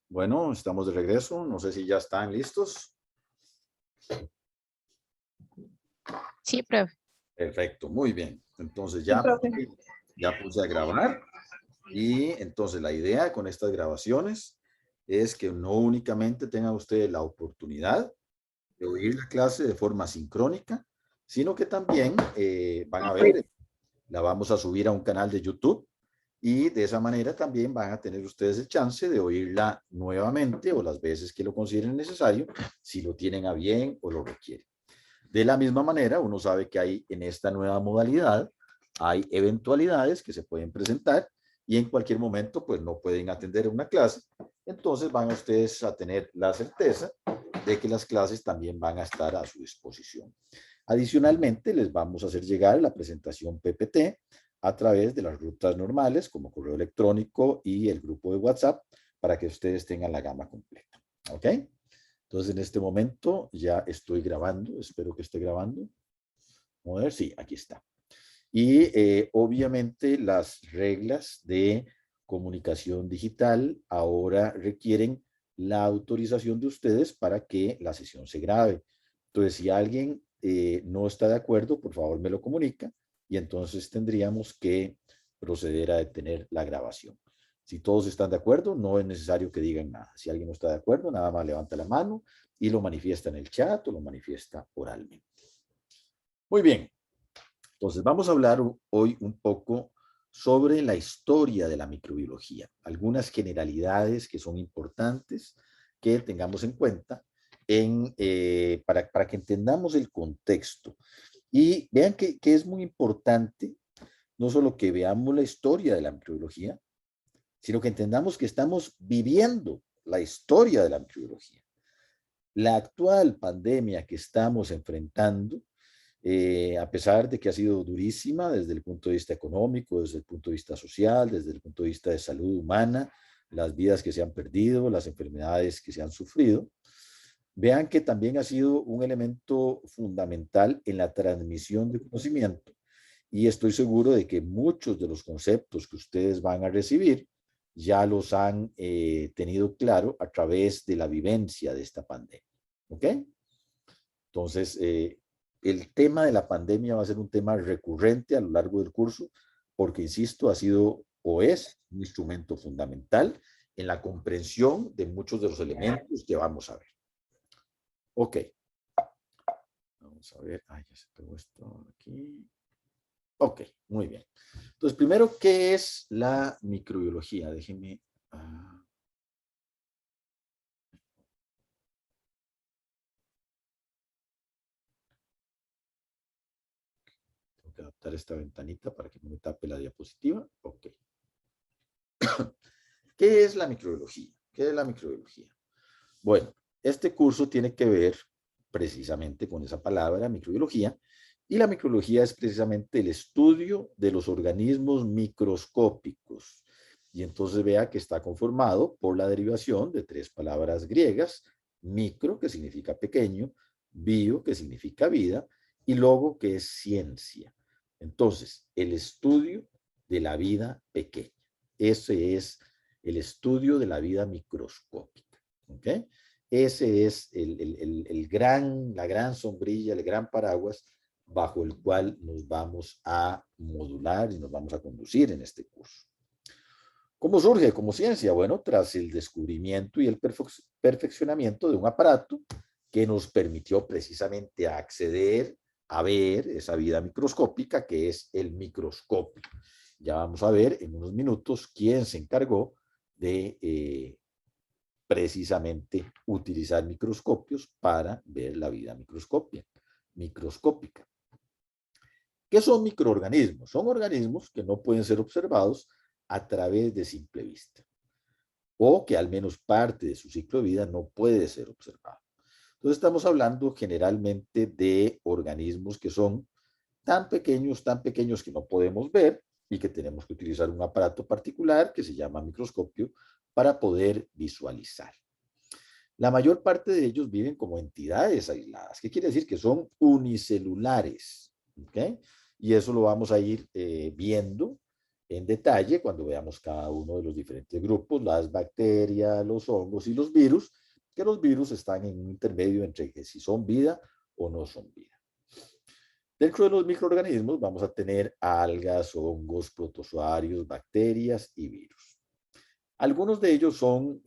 Bueno, estamos de regreso. No sé si ya están listos. Sí, profe. Perfecto, muy bien. Entonces Sí, profe. ya puse a grabar. Y entonces la idea con estas grabaciones es que no únicamente tengan ustedes la oportunidad de oír la clase de forma sincrónica, sino que también van a ver, la vamos a subir a un canal de YouTube y de esa manera también van a tener ustedes el chance de oírla nuevamente o las veces que lo consideren necesario, si lo tienen a bien o lo requieren. De la misma manera, uno sabe que hay en esta nueva modalidad, hay eventualidades que se pueden presentar y en cualquier momento pues no pueden atender una clase. Entonces van ustedes a tener la certeza de que las clases también van a estar a su disposición. Adicionalmente, les vamos a hacer llegar la presentación PPT a través de las rutas normales como correo electrónico y el grupo de WhatsApp para que ustedes tengan la gama completa. ¿Ok? Entonces, en este momento ya estoy grabando. Espero que esté grabando. Vamos a ver. Sí, aquí está. Y obviamente las reglas de comunicación digital ahora requieren la autorización de ustedes para que la sesión se grabe. Entonces, si alguien no está de acuerdo, por favor me lo comunica y entonces tendríamos que proceder a detener la grabación. Si todos están de acuerdo, no es necesario que digan nada. Si alguien no está de acuerdo, nada más levanta la mano y lo manifiesta en el chat o lo manifiesta oralmente. Muy bien. Entonces, vamos a hablar hoy un poco sobre la historia de la microbiología, algunas generalidades que son importantes que tengamos en cuenta para que entendamos el contexto. Y vean que es muy importante no solo que veamos la historia de la microbiología, sino que entendamos que estamos viviendo la historia de la microbiología. La actual pandemia que estamos enfrentando, a pesar de que ha sido durísima desde el punto de vista económico, desde el punto de vista social, desde el punto de vista de salud humana, las vidas que se han perdido, las enfermedades que se han sufrido, vean que también ha sido un elemento fundamental en la transmisión de conocimiento y estoy seguro de que muchos de los conceptos que ustedes van a recibir ya los han tenido claro a través de la vivencia de esta pandemia. ¿Ok? Entonces, el tema de la pandemia va a ser un tema recurrente a lo largo del curso, porque, insisto, ha sido o es un instrumento fundamental en la comprensión de muchos de los elementos que vamos a ver. Ok. Vamos a ver. Ay, ya se pegó esto aquí. Ok, muy bien. Entonces, primero, ¿qué es la microbiología? Déjenme... tengo que adaptar esta ventanita para que no me tape la diapositiva. Ok. ¿Qué es la microbiología? ¿Qué es la microbiología? Bueno, este curso tiene que ver precisamente con esa palabra, microbiología, y la microbiología es precisamente el estudio de los organismos microscópicos. Y entonces vea que está conformado por la derivación de tres palabras griegas, micro, que significa pequeño, bio, que significa vida, y logo, que es ciencia. Entonces, el estudio de la vida pequeña. Ese es el estudio de la vida microscópica. ¿Ok? Ese es la gran sombrilla, el gran paraguas bajo el cual nos vamos a modular y nos vamos a conducir en este curso. ¿Cómo surge como ciencia? Bueno, tras el descubrimiento y el perfeccionamiento de un aparato que nos permitió precisamente acceder a ver esa vida microscópica que es el microscopio. Ya vamos a ver en unos minutos quién se encargó de precisamente utilizar microscopios para ver la vida microscópica. ¿Qué son microorganismos? Son organismos que no pueden ser observados a través de simple vista, o que al menos parte de su ciclo de vida no puede ser observado. Entonces estamos hablando generalmente de organismos que son tan pequeños que no podemos ver y que tenemos que utilizar un aparato particular que se llama microscopio para poder visualizar. La mayor parte de ellos viven como entidades aisladas. ¿Qué quiere decir? Que son unicelulares. ¿Okay? Y eso lo vamos a ir viendo en detalle cuando veamos cada uno de los diferentes grupos, las bacterias, los hongos y los virus, que los virus están en un intermedio entre que si son vida o no son vida. Dentro de los microorganismos vamos a tener algas, hongos, protozoarios, bacterias y virus. Algunos de ellos son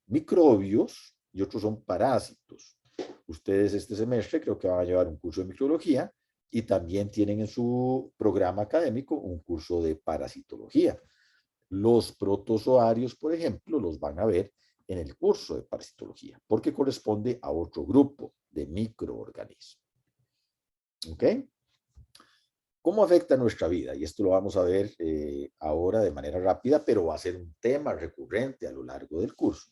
microbios y otros son parásitos. Ustedes este semestre creo que van a llevar un curso de microbiología y también tienen en su programa académico un curso de parasitología. Los protozoarios, por ejemplo, los van a ver en el curso de parasitología, porque corresponde a otro grupo de microorganismos. ¿Ok? ¿Cómo afecta nuestra vida? Y esto lo vamos a ver ahora de manera rápida, pero va a ser un tema recurrente a lo largo del curso.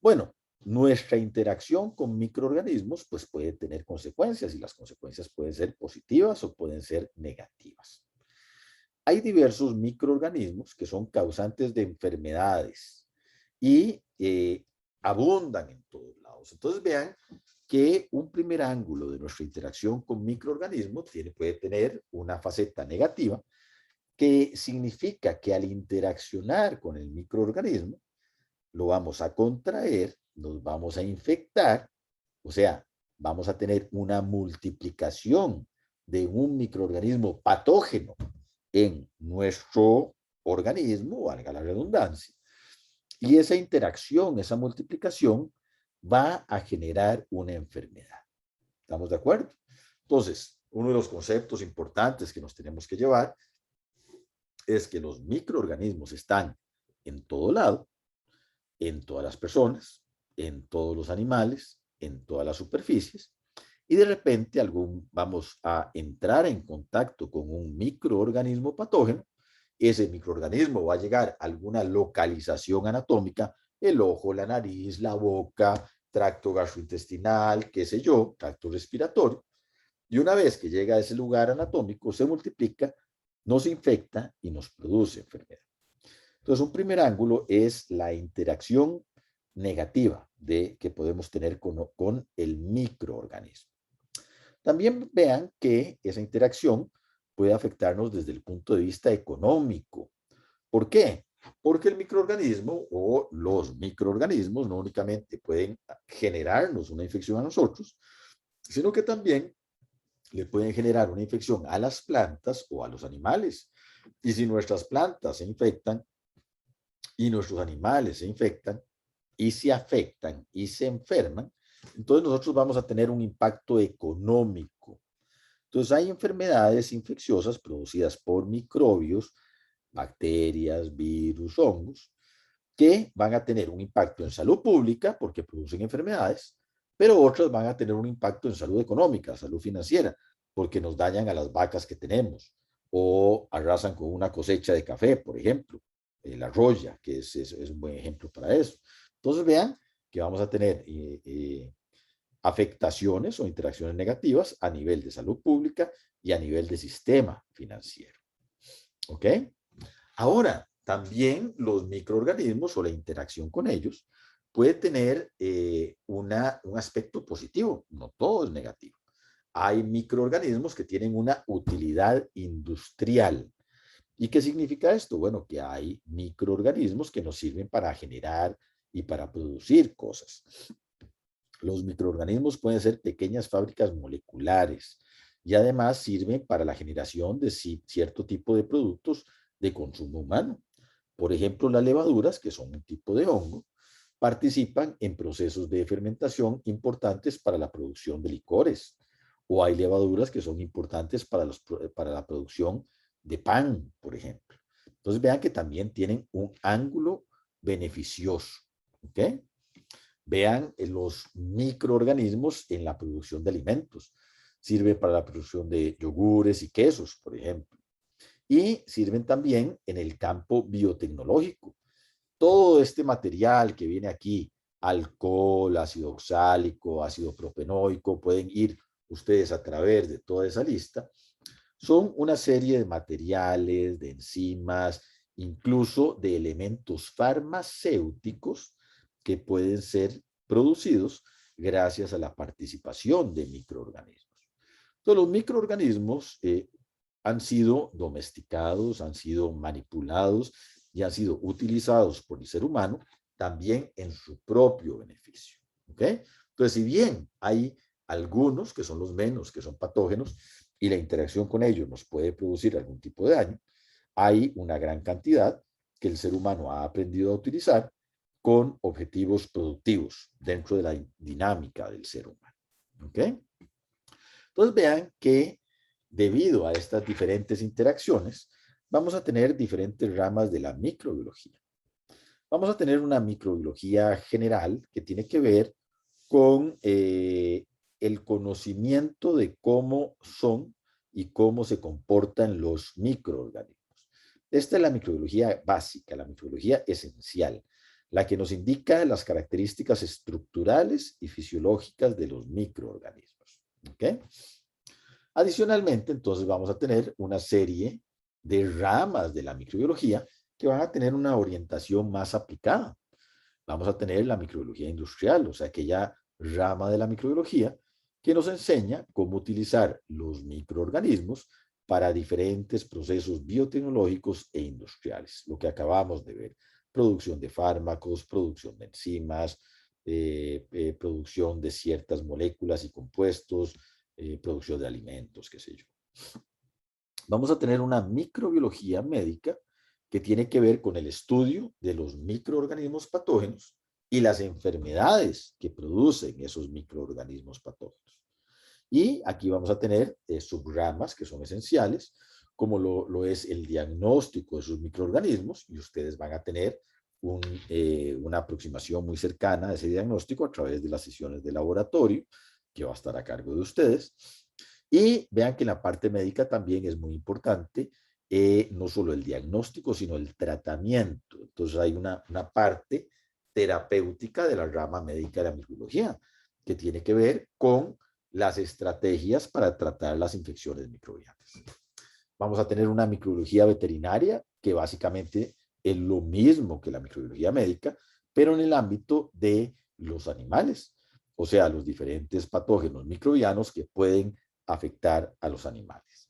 Bueno, nuestra interacción con microorganismos pues puede tener consecuencias y las consecuencias pueden ser positivas o pueden ser negativas. Hay diversos microorganismos que son causantes de enfermedades y abundan en todos lados. Entonces vean que un primer ángulo de nuestra interacción con microorganismos puede tener una faceta negativa, que significa que al interaccionar con el microorganismo, lo vamos a contraer, nos vamos a infectar, o sea, vamos a tener una multiplicación de un microorganismo patógeno en nuestro organismo, valga la redundancia. Y esa interacción, esa multiplicación, va a generar una enfermedad. ¿Estamos de acuerdo? Entonces, uno de los conceptos importantes que nos tenemos que llevar es que los microorganismos están en todo lado, en todas las personas, en todos los animales, en todas las superficies, y de repente vamos a entrar en contacto con un microorganismo patógeno. Ese microorganismo va a llegar a alguna localización anatómica, el ojo, la nariz, la boca, tracto gastrointestinal, qué sé yo, tracto respiratorio, y una vez que llega a ese lugar anatómico, se multiplica, nos infecta y nos produce enfermedad. Entonces, un primer ángulo es la interacción negativa que podemos tener con el microorganismo. También vean que esa interacción puede afectarnos desde el punto de vista económico. ¿Por qué? Porque el microorganismo o los microorganismos no únicamente pueden generarnos una infección a nosotros, sino que también le pueden generar una infección a las plantas o a los animales. Y si nuestras plantas se infectan y nuestros animales se infectan y se afectan y se enferman, entonces nosotros vamos a tener un impacto económico. Entonces hay enfermedades infecciosas producidas por microbios, bacterias, virus, hongos, que van a tener un impacto en salud pública porque producen enfermedades, pero otras van a tener un impacto en salud económica, salud financiera, porque nos dañan a las vacas que tenemos o arrasan con una cosecha de café, por ejemplo, la roya, que es un buen ejemplo para eso. Entonces vean que vamos a tener afectaciones o interacciones negativas a nivel de salud pública y a nivel de sistema financiero. ¿Ok? Ahora, también los microorganismos o la interacción con ellos puede tener un aspecto positivo, no todo es negativo. Hay microorganismos que tienen una utilidad industrial. ¿Y qué significa esto? Bueno, que hay microorganismos que nos sirven para generar y para producir cosas. Los microorganismos pueden ser pequeñas fábricas moleculares y además sirven para la generación de cierto tipo de productos de consumo humano. Por ejemplo, las levaduras, que son un tipo de hongo, participan en procesos de fermentación importantes para la producción de licores. O hay levaduras que son importantes para la producción de pan, por ejemplo. Entonces vean que también tienen un ángulo beneficioso. ¿Ok? Vean los microorganismos en la producción de alimentos. Sirve para la producción de yogures y quesos, por ejemplo. Y sirven también en el campo biotecnológico. Todo este material que viene aquí, alcohol, ácido oxálico, ácido propenoico, pueden ir ustedes a través de toda esa lista, son una serie de materiales, de enzimas, incluso de elementos farmacéuticos que pueden ser producidos gracias a la participación de microorganismos. Entonces, los microorganismos han sido domesticados, han sido manipulados y han sido utilizados por el ser humano también en su propio beneficio. ¿Ok? Entonces, si bien hay algunos que son los menos, que son patógenos, y la interacción con ellos nos puede producir algún tipo de daño, hay una gran cantidad que el ser humano ha aprendido a utilizar con objetivos productivos dentro de la dinámica del ser humano. ¿Ok? Entonces vean que debido a estas diferentes interacciones, vamos a tener diferentes ramas de la microbiología. Vamos a tener una microbiología general que tiene que ver con el conocimiento de cómo son y cómo se comportan los microorganismos. Esta es la microbiología básica, la microbiología esencial, la que nos indica las características estructurales y fisiológicas de los microorganismos. ¿Ok? Adicionalmente, entonces vamos a tener una serie de ramas de la microbiología que van a tener una orientación más aplicada. Vamos a tener la microbiología industrial, o sea, aquella rama de la microbiología que nos enseña cómo utilizar los microorganismos para diferentes procesos biotecnológicos e industriales, lo que acabamos de ver, producción de fármacos, producción de enzimas, producción de ciertas moléculas y compuestos, producción de alimentos, qué sé yo. Vamos a tener una microbiología médica que tiene que ver con el estudio de los microorganismos patógenos y las enfermedades que producen esos microorganismos patógenos. Y aquí vamos a tener subramas que son esenciales, como lo es el diagnóstico de esos microorganismos, y ustedes van a tener una aproximación muy cercana a ese diagnóstico a través de las sesiones de laboratorio, que va a estar a cargo de ustedes. Y vean que en la parte médica también es muy importante, no solo el diagnóstico, sino el tratamiento. Entonces hay una parte terapéutica de la rama médica de la microbiología, que tiene que ver con las estrategias para tratar las infecciones microbianas. Vamos a tener una microbiología veterinaria, que básicamente es lo mismo que la microbiología médica, pero en el ámbito de los animales, o sea, los diferentes patógenos microbianos que pueden afectar a los animales.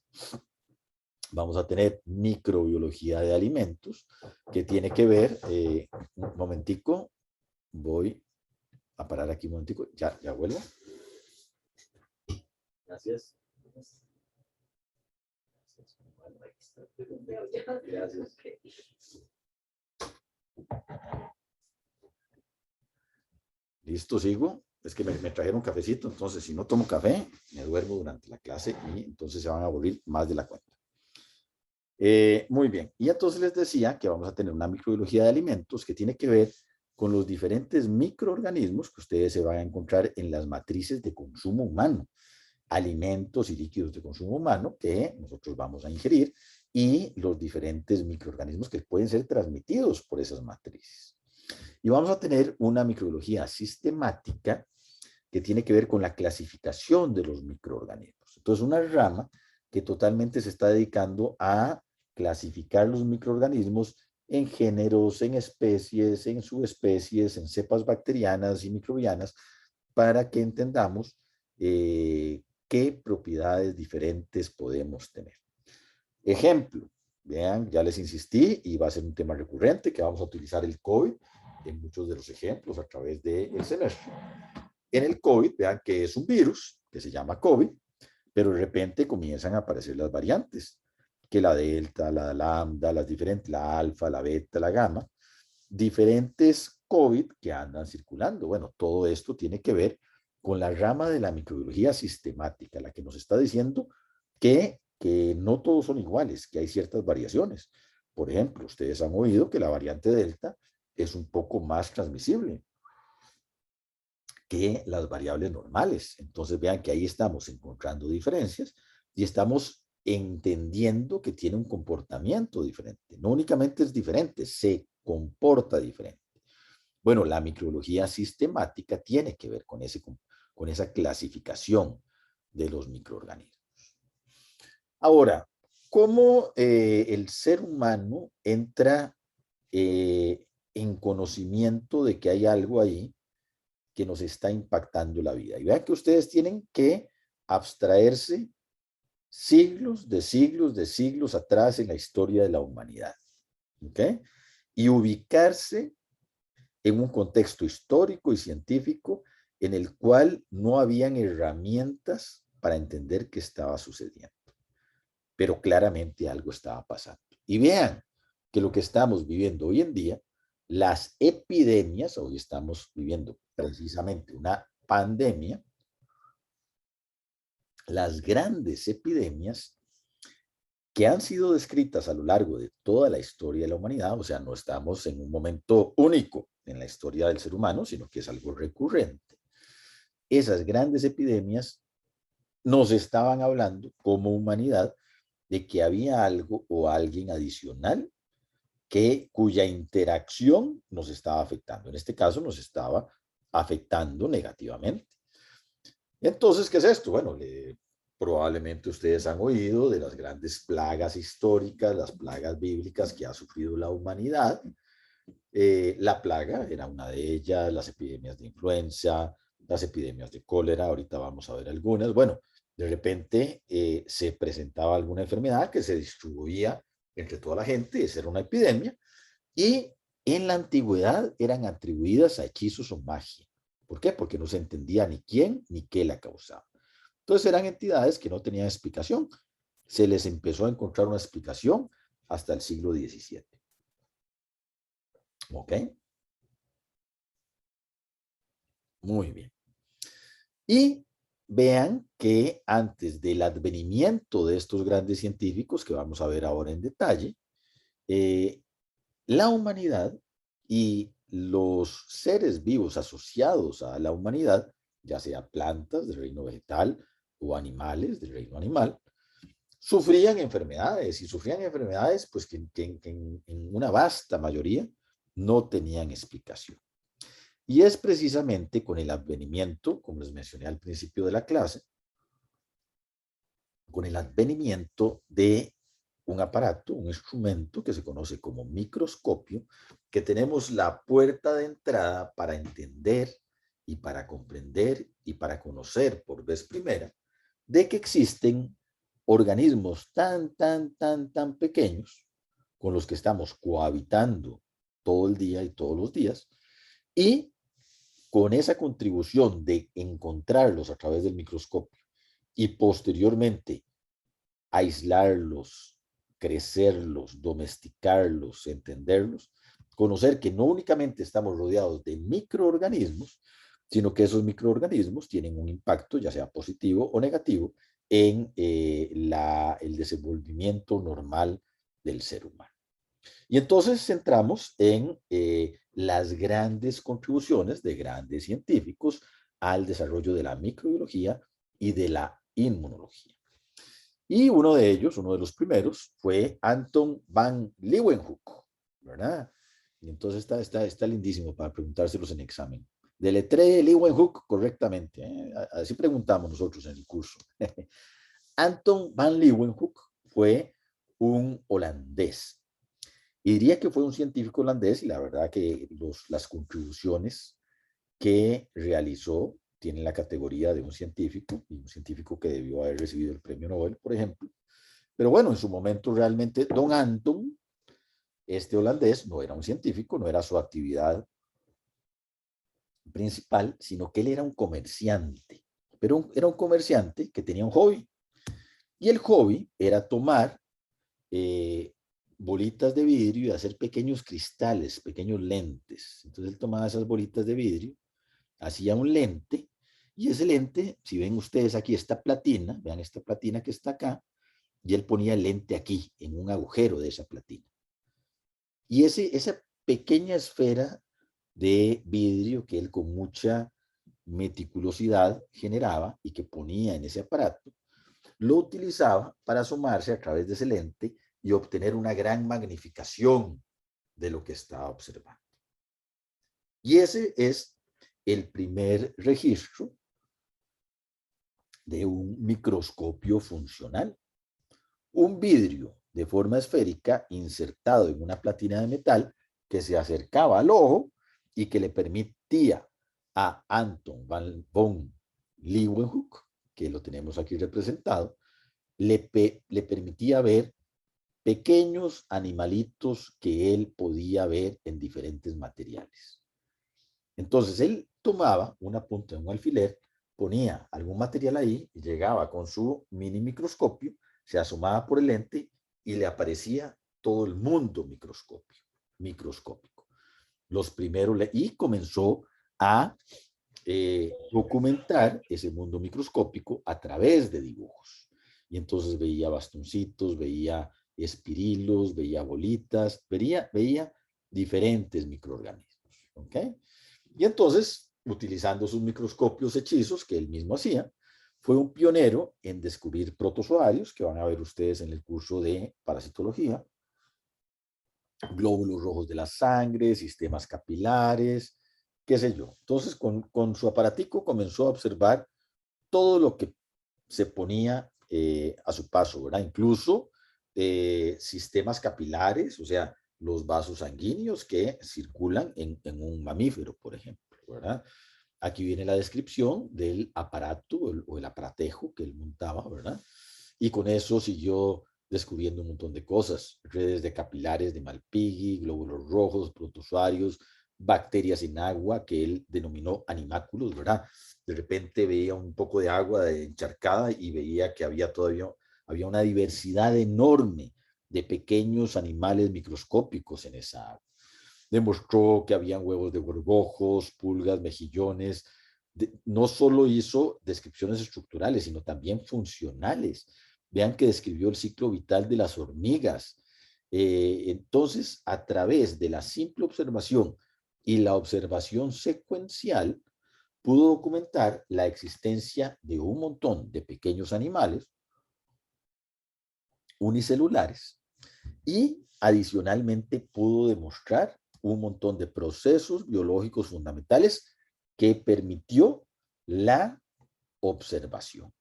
Vamos a tener microbiología de alimentos, que tiene que ver, un momentico, voy a parar aquí un momentico, ya vuelvo. Gracias. Gracias. Listo, sigo. Es que me trajeron cafecito, entonces si no tomo café, me duermo durante la clase y entonces se van a aburrir más de la cuenta. Muy bien, y entonces les decía que vamos a tener una microbiología de alimentos que tiene que ver con los diferentes microorganismos que ustedes se van a encontrar en las matrices de consumo humano, alimentos y líquidos de consumo humano que nosotros vamos a ingerir y los diferentes microorganismos que pueden ser transmitidos por esas matrices. Y vamos a tener una microbiología sistemática que tiene que ver con la clasificación de los microorganismos. Entonces, una rama que totalmente se está dedicando a clasificar los microorganismos en géneros, en especies, en subespecies, en cepas bacterianas y microbianas, para que entendamos qué propiedades diferentes podemos tener. Ejemplo, vean, ya les insistí y va a ser un tema recurrente que vamos a utilizar el COVID en muchos de los ejemplos a través del semestre. En el COVID, vean que es un virus que se llama COVID, pero de repente comienzan a aparecer las variantes, que la delta, la lambda, las diferentes, la alfa, la beta, la gamma, diferentes COVID que andan circulando. Bueno, todo esto tiene que ver con la rama de la microbiología sistemática, la que nos está diciendo que no todos son iguales, que hay ciertas variaciones. Por ejemplo, ustedes han oído que la variante delta es un poco más transmisible que las variables normales. Entonces vean que ahí estamos encontrando diferencias y estamos entendiendo que tiene un comportamiento diferente. No únicamente es diferente, se comporta diferente. Bueno, la microbiología sistemática tiene que ver con esa clasificación de los microorganismos. Ahora, ¿cómo el ser humano entra en conocimiento de que hay algo ahí que nos está impactando la vida? Y vean que ustedes tienen que abstraerse siglos de siglos atrás en la historia de la humanidad. ¿Ok? Y ubicarse en un contexto histórico y científico en el cual no habían herramientas para entender qué estaba sucediendo. Pero claramente algo estaba pasando. Y vean que lo que estamos viviendo hoy en día, las epidemias, hoy estamos viviendo precisamente una pandemia, las grandes epidemias que han sido descritas a lo largo de toda la historia de la humanidad, o sea, no estamos en un momento único en la historia del ser humano, sino que es algo recurrente. Esas grandes epidemias nos estaban hablando como humanidad de que había algo o alguien adicional cuya interacción nos estaba afectando. En este caso nos estaba afectando negativamente. Entonces, ¿qué es esto? Bueno, probablemente ustedes han oído de las grandes plagas históricas, las plagas bíblicas que ha sufrido la humanidad. La plaga era una de ellas, las epidemias de influenza, las epidemias de cólera, ahorita vamos a ver algunas. Bueno, de repente se presentaba alguna enfermedad que se distribuía entre toda la gente, esa era una epidemia, y en la antigüedad eran atribuidas a hechizos o magia. ¿Por qué? Porque no se entendía ni quién ni qué la causaba. Entonces eran entidades que no tenían explicación. Se les empezó a encontrar una explicación hasta el siglo XVII. ¿Ok? Muy bien. Y vean que antes del advenimiento de estos grandes científicos, que vamos a ver ahora en detalle, la humanidad y los seres vivos asociados a la humanidad, ya sea plantas del reino vegetal o animales del reino animal, sufrían enfermedades y sufrían enfermedades pues que en una vasta mayoría no tenían explicación. Y es precisamente con el advenimiento, como les mencioné al principio de la clase, con el advenimiento de un aparato, un instrumento que se conoce como microscopio, que tenemos la puerta de entrada para entender y para comprender y para conocer por vez primera de que existen organismos tan pequeños con los que estamos cohabitando todo el día y todos los días, y con esa contribución de encontrarlos a través del microscopio y posteriormente aislarlos, crecerlos, domesticarlos, entenderlos, conocer que no únicamente estamos rodeados de microorganismos, sino que esos microorganismos tienen un impacto, ya sea positivo o negativo, en el desenvolvimiento normal del ser humano. Y entonces centramos en las grandes contribuciones de grandes científicos al desarrollo de la microbiología y de la inmunología. Y uno de ellos, uno de los primeros, fue Anton van Leeuwenhoek, ¿verdad? Y entonces está lindísimo para preguntárselos en examen. Deletree Leeuwenhoek correctamente, ¿eh? Así preguntamos nosotros en el curso. Anton van Leeuwenhoek fue un holandés. Y diría que fue un científico holandés y la verdad que las contribuciones que realizó tienen la categoría de un científico, y un científico que debió haber recibido el premio Nobel, por ejemplo. Pero bueno, en su momento realmente don Anton, este holandés, no era un científico, no era su actividad principal, sino que él era un comerciante. Pero era un comerciante que tenía un hobby. Y el hobby era tomar bolitas de vidrio y hacer pequeños cristales, pequeños lentes. Entonces él tomaba esas bolitas de vidrio, hacía un lente, y ese lente, si ven ustedes aquí esta platina, vean esta platina que está acá, y él ponía el lente aquí, en un agujero de esa platina. Y esa pequeña esfera de vidrio que él con mucha meticulosidad generaba y que ponía en ese aparato, lo utilizaba para asomarse a través de ese lente y obtener una gran magnificación de lo que estaba observando. Y ese es el primer registro de un microscopio funcional. Un vidrio de forma esférica insertado en una platina de metal que se acercaba al ojo y que le permitía a Anton van Leeuwenhoek, que lo tenemos aquí representado, le permitía ver pequeños animalitos que él podía ver en diferentes materiales. Entonces, él tomaba una punta de un alfiler, ponía algún material ahí, y llegaba con su mini microscopio, se asomaba por el lente y le aparecía todo el mundo microscópico. Los primeros, y comenzó a documentar ese mundo microscópico a través de dibujos. Y entonces veía bastoncitos, veía espirilos, veía bolitas, veía diferentes microorganismos. ¿Ok? Y entonces, utilizando sus microscopios hechizos que él mismo hacía, fue un pionero en descubrir protozoarios, que van a ver ustedes en el curso de parasitología, glóbulos rojos de la sangre, sistemas capilares, qué sé yo. Entonces, con su aparatico comenzó a observar todo lo que se ponía a su paso, ¿verdad? Incluso sistemas capilares, o sea, los vasos sanguíneos que circulan en un mamífero, por ejemplo, ¿verdad? Aquí viene la descripción del aparato o el aparatejo que él montaba, ¿verdad? Y con eso siguió descubriendo un montón de cosas, redes de capilares de Malpighi, glóbulos rojos, protozoarios, bacterias en agua que él denominó animáculos, ¿verdad? De repente veía un poco de agua encharcada y veía que había una diversidad enorme de pequeños animales microscópicos en esa agua. Demostró que habían huevos de gorgojos, pulgas, mejillones. No solo hizo descripciones estructurales, sino también funcionales. Vean que describió el ciclo vital de las hormigas. Entonces, a través de la simple observación y la observación secuencial, pudo documentar la existencia de un montón de pequeños animales unicelulares y adicionalmente pudo demostrar un montón de procesos biológicos fundamentales que permitió la observación.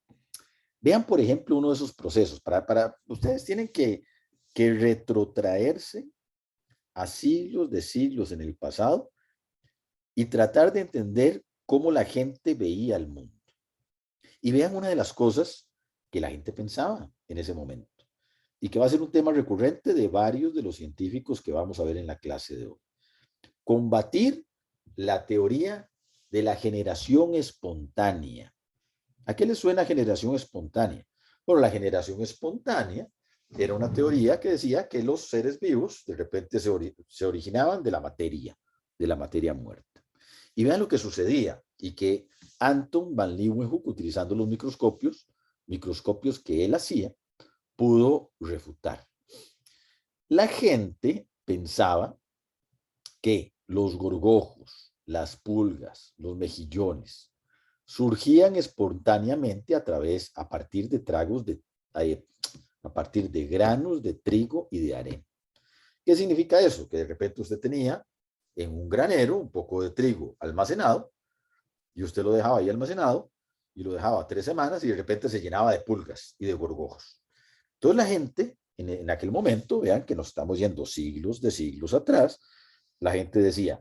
Vean, por ejemplo, uno de esos procesos. Ustedes tienen que retrotraerse a siglos de siglos en el pasado y tratar de entender cómo la gente veía el mundo. Y vean una de las cosas que la gente pensaba en ese momento y que va a ser un tema recurrente de varios de los científicos que vamos a ver en la clase de hoy. Combatir la teoría de la generación espontánea. ¿A qué le suena generación espontánea? Bueno, la generación espontánea era una teoría que decía que los seres vivos de repente se originaban de la materia muerta. Y vean lo que sucedía y que Anton van Leeuwenhoek, utilizando los microscopios que él hacía, pudo refutar. La gente pensaba que los gorgojos, las pulgas, los mejillones, surgían espontáneamente a partir de granos de trigo y de arena. ¿Qué significa eso? Que de repente usted tenía en un granero un poco de trigo almacenado y usted lo dejaba ahí almacenado y lo dejaba 3 semanas y de repente se llenaba de pulgas y de gorgojos. Entonces la gente, en aquel momento, vean que nos estamos yendo siglos de siglos atrás, la gente decía,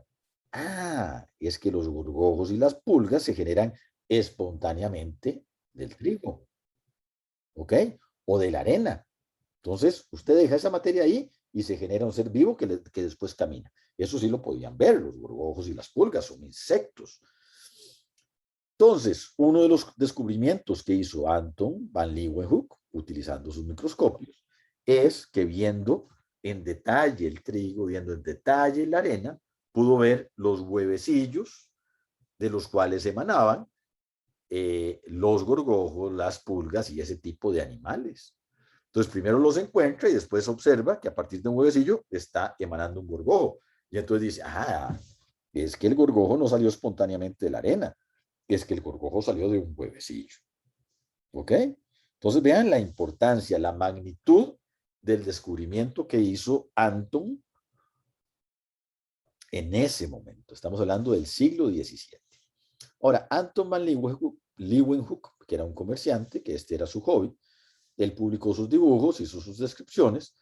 es que los gorgojos y las pulgas se generan espontáneamente del trigo, ¿ok? O de la arena. Entonces, usted deja esa materia ahí y se genera un ser vivo que después camina. Eso sí lo podían ver, los gorgojos y las pulgas son insectos. Entonces, uno de los descubrimientos que hizo Anton van Leeuwenhoek, utilizando sus microscopios, es que viendo en detalle el trigo, viendo en detalle la arena, pudo ver los huevecillos de los cuales emanaban los gorgojos, las pulgas y ese tipo de animales. Entonces, primero los encuentra y después observa que a partir de un huevecillo está emanando un gorgojo. Y entonces dice, es que el gorgojo no salió espontáneamente de la arena, es que el gorgojo salió de un huevecillo. ¿Ok? Entonces vean la importancia, la magnitud del descubrimiento que hizo Anton en ese momento. Estamos hablando del siglo XVII. Ahora, Anton van Leeuwenhoek, que era un comerciante, que este era su hobby, él publicó sus dibujos, hizo sus descripciones,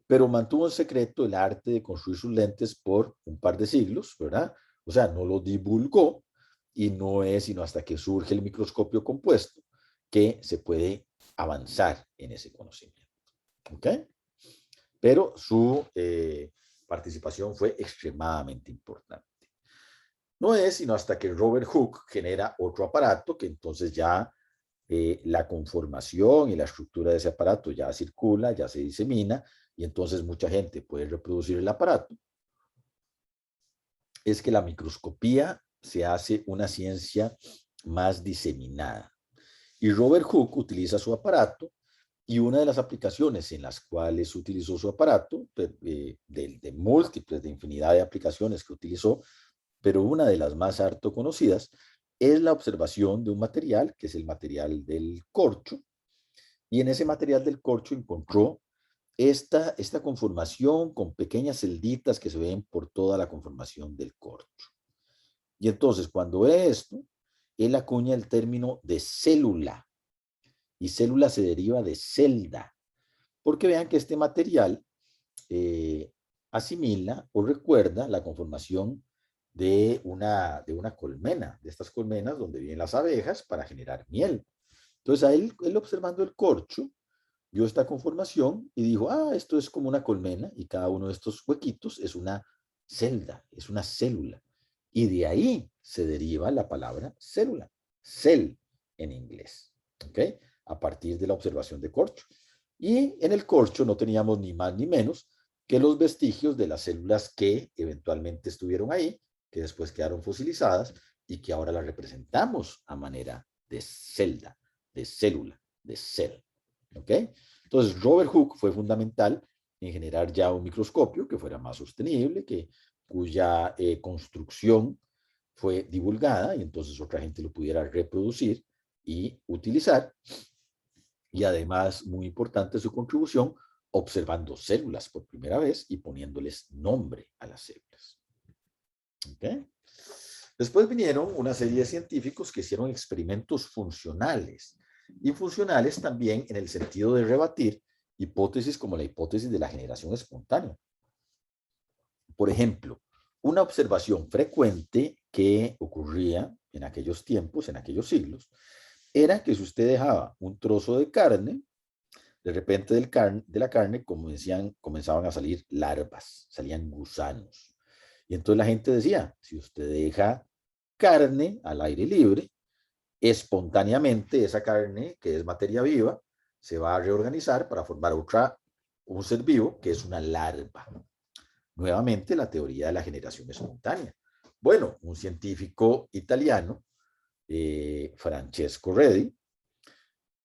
pero mantuvo en secreto el arte de construir sus lentes por un par de siglos, ¿verdad? O sea, no lo divulgó y no es sino hasta que surge el microscopio compuesto que se puede avanzar en ese conocimiento. ¿Ok? Pero su participación fue extremadamente importante. No es sino hasta que Robert Hooke genera otro aparato que entonces ya la conformación y la estructura de ese aparato ya circula, ya se disemina, y entonces mucha gente puede reproducir el aparato. Es que la microscopía se hace una ciencia más diseminada. Y Robert Hooke utiliza su aparato, y una de las aplicaciones en las cuales utilizó su aparato, de múltiples, de infinidad de aplicaciones que utilizó, pero una de las más harto conocidas es la observación de un material, que es el material del corcho, y en ese material del corcho encontró esta conformación con pequeñas celditas que se ven por toda la conformación del corcho. Y entonces, cuando ve esto, él acuña el término de célula, y célula se deriva de celda, porque vean que este material asimila o recuerda la conformación de una colmena, de estas colmenas donde viven las abejas para generar miel. Entonces, él observando el corcho, vio esta conformación y dijo, esto es como una colmena y cada uno de estos huequitos es una celda, es una célula. Y de ahí se deriva la palabra célula, cell en inglés, ¿ok? A partir de la observación de corcho. Y en el corcho no teníamos ni más ni menos que los vestigios de las células que eventualmente estuvieron ahí, que después quedaron fosilizadas y que ahora las representamos a manera de celda, de célula, de cell. ¿Ok? Entonces, Robert Hooke fue fundamental en generar ya un microscopio que fuera más sostenible, cuya construcción fue divulgada y entonces otra gente lo pudiera reproducir y utilizar. Y además, muy importante su contribución, observando células por primera vez y poniéndoles nombre a las células. ¿Ok? Después vinieron una serie de científicos que hicieron experimentos funcionales y funcionales también en el sentido de rebatir hipótesis como la hipótesis de la generación espontánea. Por ejemplo, una observación frecuente que ocurría en aquellos tiempos, en aquellos siglos, era que si usted dejaba un trozo de carne, de repente de la carne comenzaban a salir larvas, salían gusanos. Y entonces la gente decía, si usted deja carne al aire libre, espontáneamente esa carne, que es materia viva, se va a reorganizar para formar un ser vivo que es una larva. Nuevamente la teoría de la generación espontánea. Bueno, un científico italiano, Francesco Redi,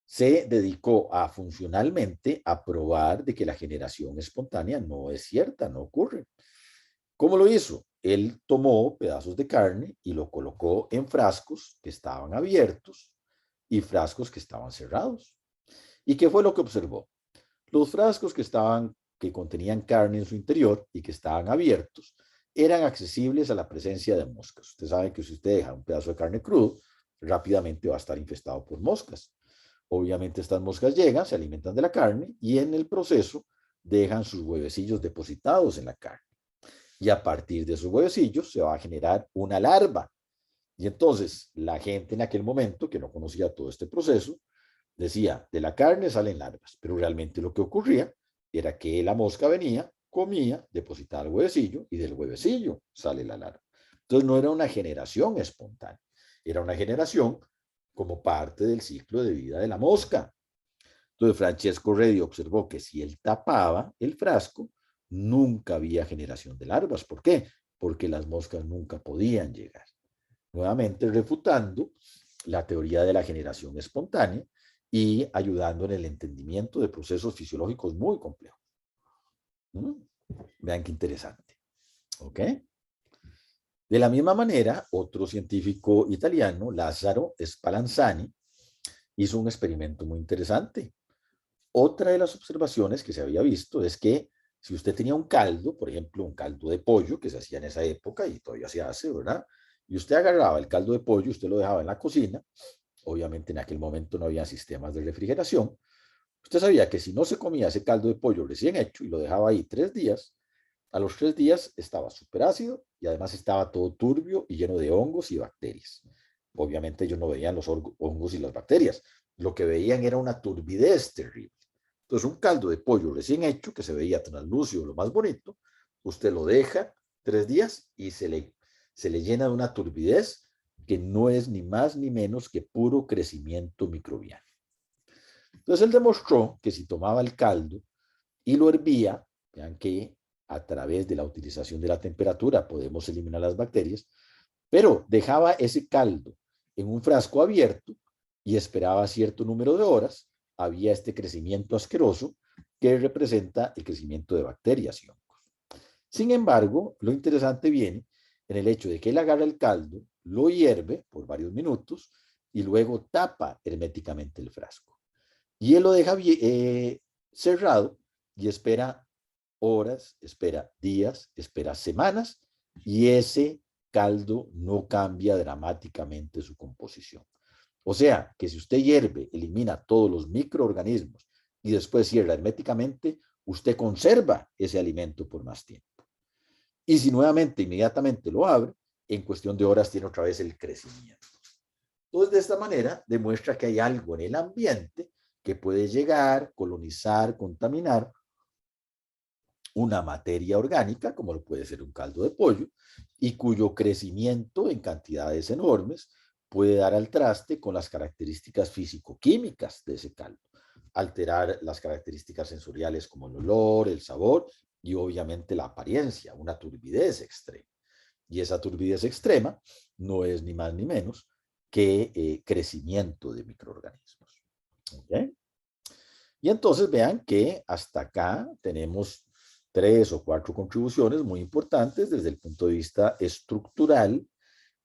se dedicó funcionalmente a probar de que la generación espontánea no es cierta, no ocurre. ¿Cómo lo hizo? Él tomó pedazos de carne y lo colocó en frascos que estaban abiertos y frascos que estaban cerrados. ¿Y qué fue lo que observó? Los frascos que contenían carne en su interior y que estaban abiertos eran accesibles a la presencia de moscas. Usted sabe que si usted deja un pedazo de carne crudo, rápidamente va a estar infestado por moscas. Obviamente estas moscas llegan, se alimentan de la carne y en el proceso dejan sus huevecillos depositados en la carne. Y a partir de esos huevecillos se va a generar una larva. Y entonces la gente en aquel momento, que no conocía todo este proceso, decía, de la carne salen larvas, pero realmente lo que ocurría era que la mosca venía, comía, depositaba el huevecillo y del huevecillo sale la larva. Entonces no era una generación espontánea, era una generación como parte del ciclo de vida de la mosca. Entonces Francesco Redi observó que si él tapaba el frasco, nunca había generación de larvas. ¿Por qué? Porque las moscas nunca podían llegar. Nuevamente refutando la teoría de la generación espontánea y ayudando en el entendimiento de procesos fisiológicos muy complejos. Vean qué interesante. ¿Ok? De la misma manera, otro científico italiano, Lazzaro Spallanzani, hizo un experimento muy interesante. Otra de las observaciones que se había visto es que si usted tenía un caldo, por ejemplo, un caldo de pollo que se hacía en esa época y todavía se hace, ¿verdad? Y usted agarraba el caldo de pollo, usted lo dejaba en la cocina, obviamente en aquel momento no había sistemas de refrigeración, usted sabía que si no se comía ese caldo de pollo recién hecho y lo dejaba ahí 3 días, a los 3 días estaba súper ácido y además estaba todo turbio y lleno de hongos y bacterias. Obviamente ellos no veían los hongos y las bacterias, lo que veían era una turbidez terrible. Entonces, un caldo de pollo recién hecho, que se veía translúcido, lo más bonito, usted lo deja 3 días y se le llena de una turbidez que no es ni más ni menos que puro crecimiento microbiano. Entonces, él demostró que si tomaba el caldo y lo hervía, vean que a través de la utilización de la temperatura podemos eliminar las bacterias, pero dejaba ese caldo en un frasco abierto y esperaba cierto número de horas, había este crecimiento asqueroso que representa el crecimiento de bacterias y hongos. Sin embargo, lo interesante viene en el hecho de que él agarra el caldo, lo hierve por varios minutos y luego tapa herméticamente el frasco. Y él lo deja cerrado y espera horas, espera días, espera semanas y ese caldo no cambia dramáticamente su composición. O sea, que si usted hierve, elimina todos los microorganismos y después cierra herméticamente, usted conserva ese alimento por más tiempo. Y si nuevamente, inmediatamente lo abre, en cuestión de horas tiene otra vez el crecimiento. Entonces, de esta manera, demuestra que hay algo en el ambiente que puede llegar, colonizar, contaminar una materia orgánica, como lo puede ser un caldo de pollo, y cuyo crecimiento en cantidades enormes puede dar al traste con las características físico-químicas de ese caldo, alterar las características sensoriales como el olor, el sabor y obviamente la apariencia, una turbidez extrema. Y esa turbidez extrema no es ni más ni menos que crecimiento de microorganismos. ¿Okay? Y entonces vean que hasta acá tenemos 3 o 4 contribuciones muy importantes desde el punto de vista estructural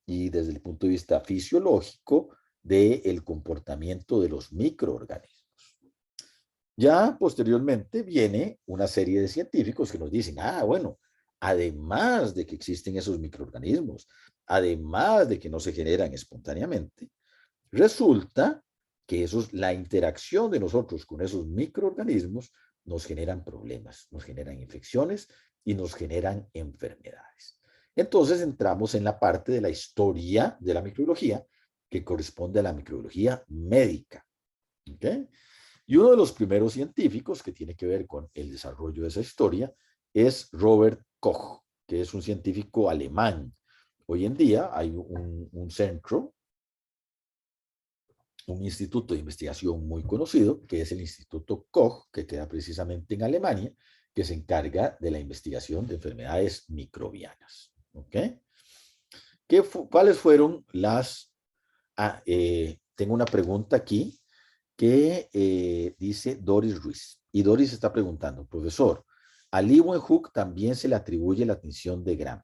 y desde el punto de vista fisiológico del comportamiento de los microorganismos. Ya posteriormente viene una serie de científicos que nos dicen, bueno, además de que existen esos microorganismos, además de que no se generan espontáneamente, resulta que la interacción de nosotros con esos microorganismos nos generan problemas, nos generan infecciones y nos generan enfermedades. Entonces entramos en la parte de la historia de la microbiología que corresponde a la microbiología médica. ¿Okay? Y uno de los primeros científicos que tiene que ver con el desarrollo de esa historia es Robert Koch, que es un científico alemán. Hoy en día hay un centro, un instituto de investigación muy conocido, que es el Instituto Koch, que queda precisamente en Alemania, que se encarga de la investigación de enfermedades microbianas. ¿Ok? ¿Cuáles fueron las... tengo una pregunta aquí que dice Doris Ruiz. Y Doris está preguntando, profesor, a Leeuwenhoek también se le atribuye la tinción de Gram.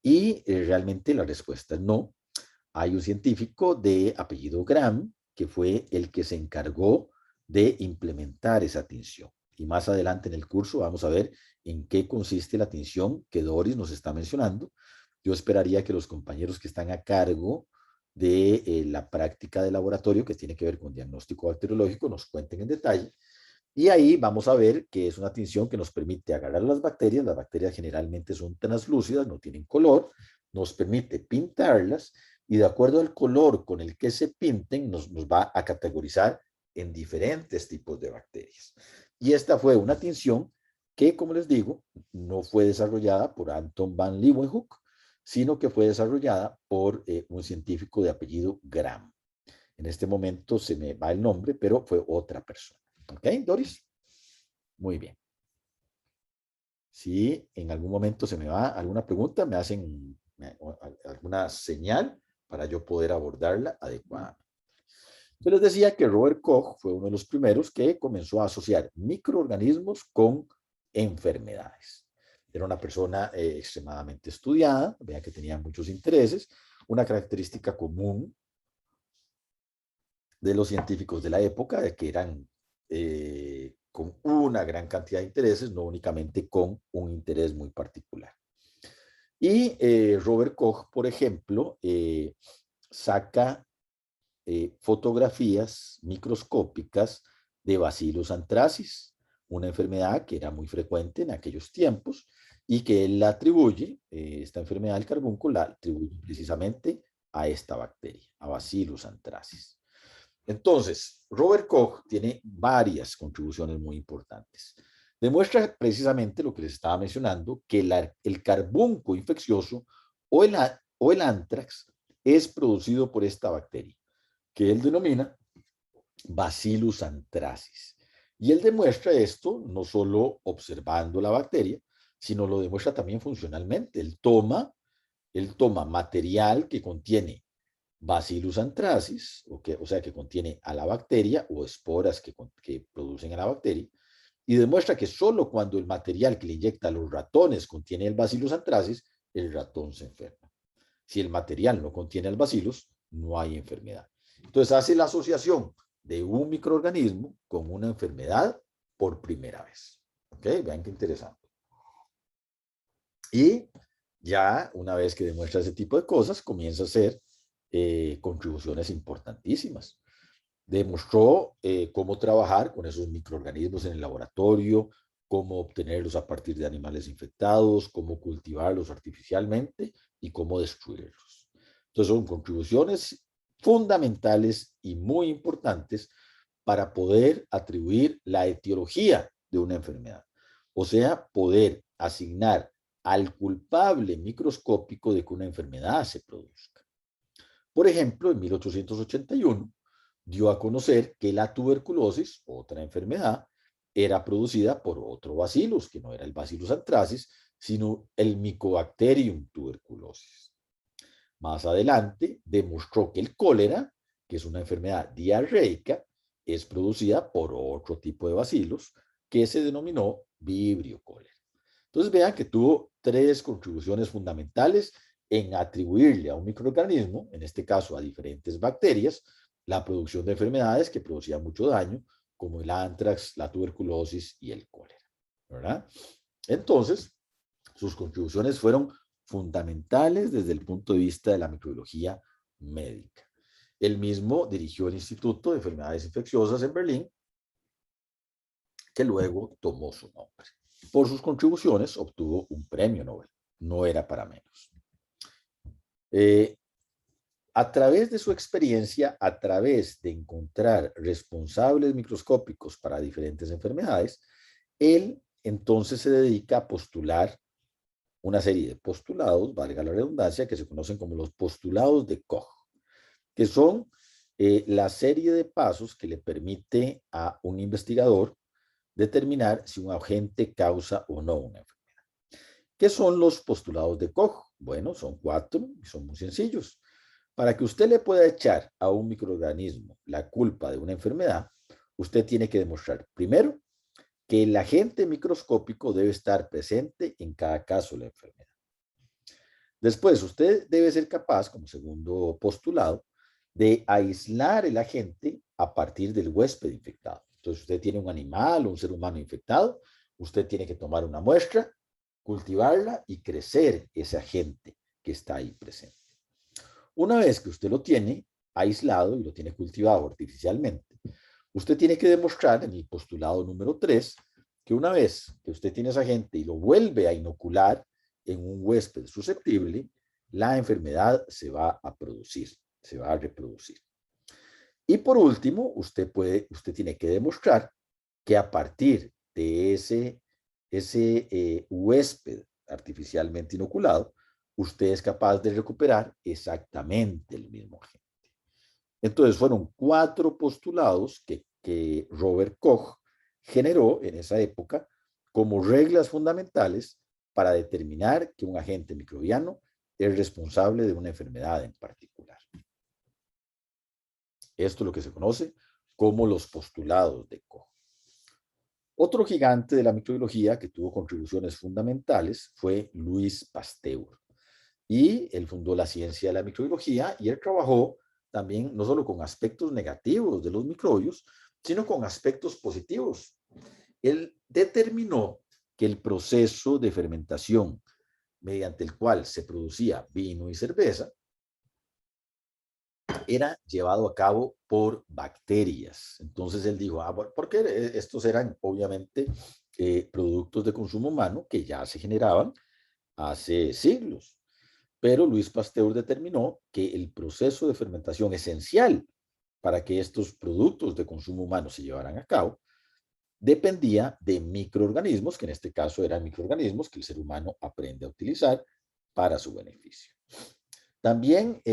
Y realmente la respuesta es no. Hay un científico de apellido Gram que fue el que se encargó de implementar esa tinción. Y más adelante en el curso vamos a ver en qué consiste la tinción que Doris nos está mencionando. Yo esperaría que los compañeros que están a cargo de la práctica de laboratorio, que tiene que ver con diagnóstico bacteriológico, nos cuenten en detalle. Y ahí vamos a ver que es una tinción que nos permite agarrar las bacterias. Las bacterias generalmente son translúcidas, no tienen color, nos permite pintarlas y de acuerdo al color con el que se pinten, nos va a categorizar en diferentes tipos de bacterias. Y esta fue una tinción que, como les digo, no fue desarrollada por Anton van Leeuwenhoek, sino que fue desarrollada por un científico de apellido Gram. En este momento se me va el nombre, pero fue otra persona. ¿Ok, Doris? Muy bien. Si en algún momento se me va alguna pregunta, me hacen alguna señal para yo poder abordarla adecuadamente. Yo les decía que Robert Koch fue uno de los primeros que comenzó a asociar microorganismos con enfermedades. Era una persona extremadamente estudiada, vean que tenía muchos intereses. Una característica común de los científicos de la época, de que eran con una gran cantidad de intereses, no únicamente con un interés muy particular. Y Robert Koch, por ejemplo, saca fotografías microscópicas de Bacillus anthracis, una enfermedad que era muy frecuente en aquellos tiempos y que él la atribuye, esta enfermedad del carbúnculo la atribuye precisamente a esta bacteria, a Bacillus anthracis. Entonces, Robert Koch tiene varias contribuciones muy importantes. Demuestra precisamente lo que les estaba mencionando, que el carbunco infeccioso o el anthrax es producido por esta bacteria, que él denomina Bacillus anthracis. Y él demuestra esto no solo observando la bacteria, sino lo demuestra también funcionalmente. Él toma material que contiene Bacillus anthracis, o sea, que contiene a la bacteria o esporas que producen a la bacteria, y demuestra que solo cuando el material que le inyecta a los ratones contiene el Bacillus anthracis, el ratón se enferma. Si el material no contiene el Bacillus, no hay enfermedad. Entonces hace la asociación de un microorganismo con una enfermedad por primera vez. ¿Ok? Vean qué interesante. Y ya una vez que demuestra ese tipo de cosas, comienza a hacer contribuciones importantísimas. Demostró cómo trabajar con esos microorganismos en el laboratorio, cómo obtenerlos a partir de animales infectados, cómo cultivarlos artificialmente y cómo destruirlos. Entonces son contribuciones fundamentales y muy importantes para poder atribuir la etiología de una enfermedad. O sea, poder asignar al culpable microscópico de que una enfermedad se produzca. Por ejemplo, en 1881 dio a conocer que la tuberculosis, otra enfermedad, era producida por otro bacillus, que no era el Bacillus anthracis, sino el Mycobacterium tuberculosis. Más adelante demostró que el cólera, que es una enfermedad diarreica, es producida por otro tipo de bacilos que se denominó Vibrio cólera. Entonces vean que tuvo tres contribuciones fundamentales en atribuirle a un microorganismo, en este caso a diferentes bacterias, la producción de enfermedades que producían mucho daño, como el anthrax, la tuberculosis y el cólera, ¿verdad? Entonces, sus contribuciones fueron fundamentales desde el punto de vista de la microbiología médica. Él mismo dirigió el Instituto de Enfermedades Infecciosas en Berlín, que luego tomó su nombre. Por sus contribuciones obtuvo un premio Nobel. No era para menos. A través de su experiencia, a través de encontrar responsables microscópicos para diferentes enfermedades, él entonces se dedica a postular una serie de postulados, valga la redundancia, que se conocen como los postulados de Koch, que son la serie de pasos que le permite a un investigador determinar si un agente causa o no una enfermedad. ¿Qué son los postulados de Koch? Bueno, son 4 y son muy sencillos. Para que usted le pueda echar a un microorganismo la culpa de una enfermedad, usted tiene que demostrar, primero, que el agente microscópico debe estar presente en cada caso de la enfermedad. Después, usted debe ser capaz, como segundo postulado, de aislar el agente a partir del huésped infectado. Entonces, usted tiene un animal o un ser humano infectado, usted tiene que tomar una muestra, cultivarla y crecer ese agente que está ahí presente. Una vez que usted lo tiene aislado y lo tiene cultivado artificialmente, usted tiene que demostrar en el postulado número 3 que una vez que usted tiene ese agente y lo vuelve a inocular en un huésped susceptible, la enfermedad se va a producir, se va a reproducir. Y por último, usted tiene que demostrar que a partir de ese huésped artificialmente inoculado, usted es capaz de recuperar exactamente el mismo agente. Entonces fueron 4 postulados que Robert Koch generó en esa época como reglas fundamentales para determinar que un agente microbiano es responsable de una enfermedad en particular. Esto es lo que se conoce como los postulados de Koch. Otro gigante de la microbiología que tuvo contribuciones fundamentales fue Louis Pasteur. Y él fundó la ciencia de la microbiología y él trabajó también no solo con aspectos negativos de los microbios, sino con aspectos positivos. Él determinó que el proceso de fermentación mediante el cual se producía vino y cerveza era llevado a cabo por bacterias. Entonces él dijo, porque estos eran obviamente productos de consumo humano que ya se generaban hace siglos. Pero Louis Pasteur determinó que el proceso de fermentación esencial para que estos productos de consumo humano se llevaran a cabo, dependía de microorganismos, que en este caso eran microorganismos que el ser humano aprende a utilizar para su beneficio. También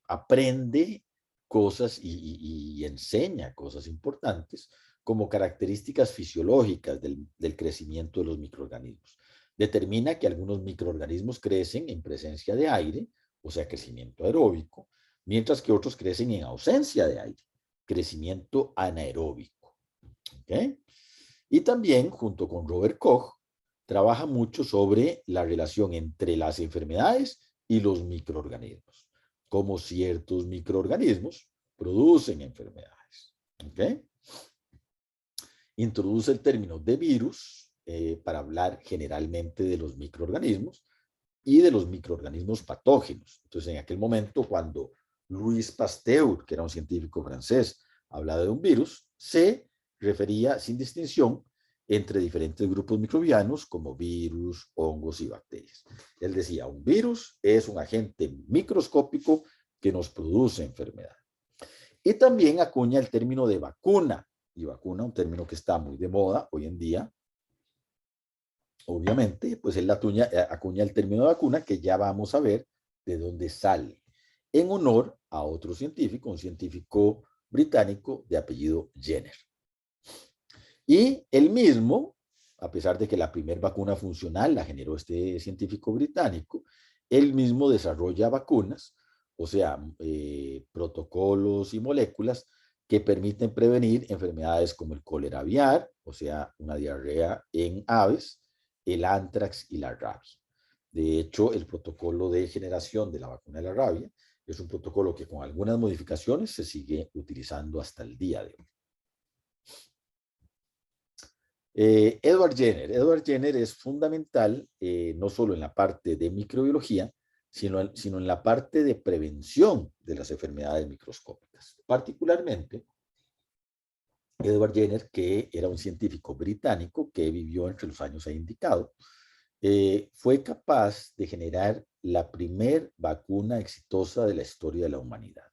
aprende cosas y enseña cosas importantes como características fisiológicas del crecimiento de los microorganismos. Determina que algunos microorganismos crecen en presencia de aire, o sea, crecimiento aeróbico, mientras que otros crecen en ausencia de aire, crecimiento anaeróbico. ¿Okay? Y también, junto con Robert Koch, trabaja mucho sobre la relación entre las enfermedades y los microorganismos, cómo ciertos microorganismos producen enfermedades. ¿Okay? Introduce el término de virus para hablar generalmente de los microorganismos y de los microorganismos patógenos. Entonces, en aquel momento, cuando Louis Pasteur, que era un científico francés, hablaba de un virus, se refería sin distinción entre diferentes grupos microbianos como virus, hongos y bacterias. Él decía, un virus es un agente microscópico que nos produce enfermedad. Y también acuña el término de vacuna, y vacuna, un término que está muy de moda hoy en día. Obviamente, pues él acuña el término de vacuna, que ya vamos a ver de dónde sale, en honor a otro científico, un científico británico de apellido Jenner. Y él mismo, a pesar de que la primera vacuna funcional la generó este científico británico, él mismo desarrolla vacunas, o sea, protocolos y moléculas que permiten prevenir enfermedades como el cólera aviar, o sea, una diarrea en aves, el antrax y la rabia. De hecho, el protocolo de generación de la vacuna de la rabia es un protocolo que con algunas modificaciones se sigue utilizando hasta el día de hoy. Edward Jenner es fundamental no solo en la parte de microbiología, sino en la parte de prevención de las enfermedades microscópicas. Particularmente, Edward Jenner, que era un científico británico que vivió entre los años indicados, fue capaz de generar la primer vacuna exitosa de la historia de la humanidad.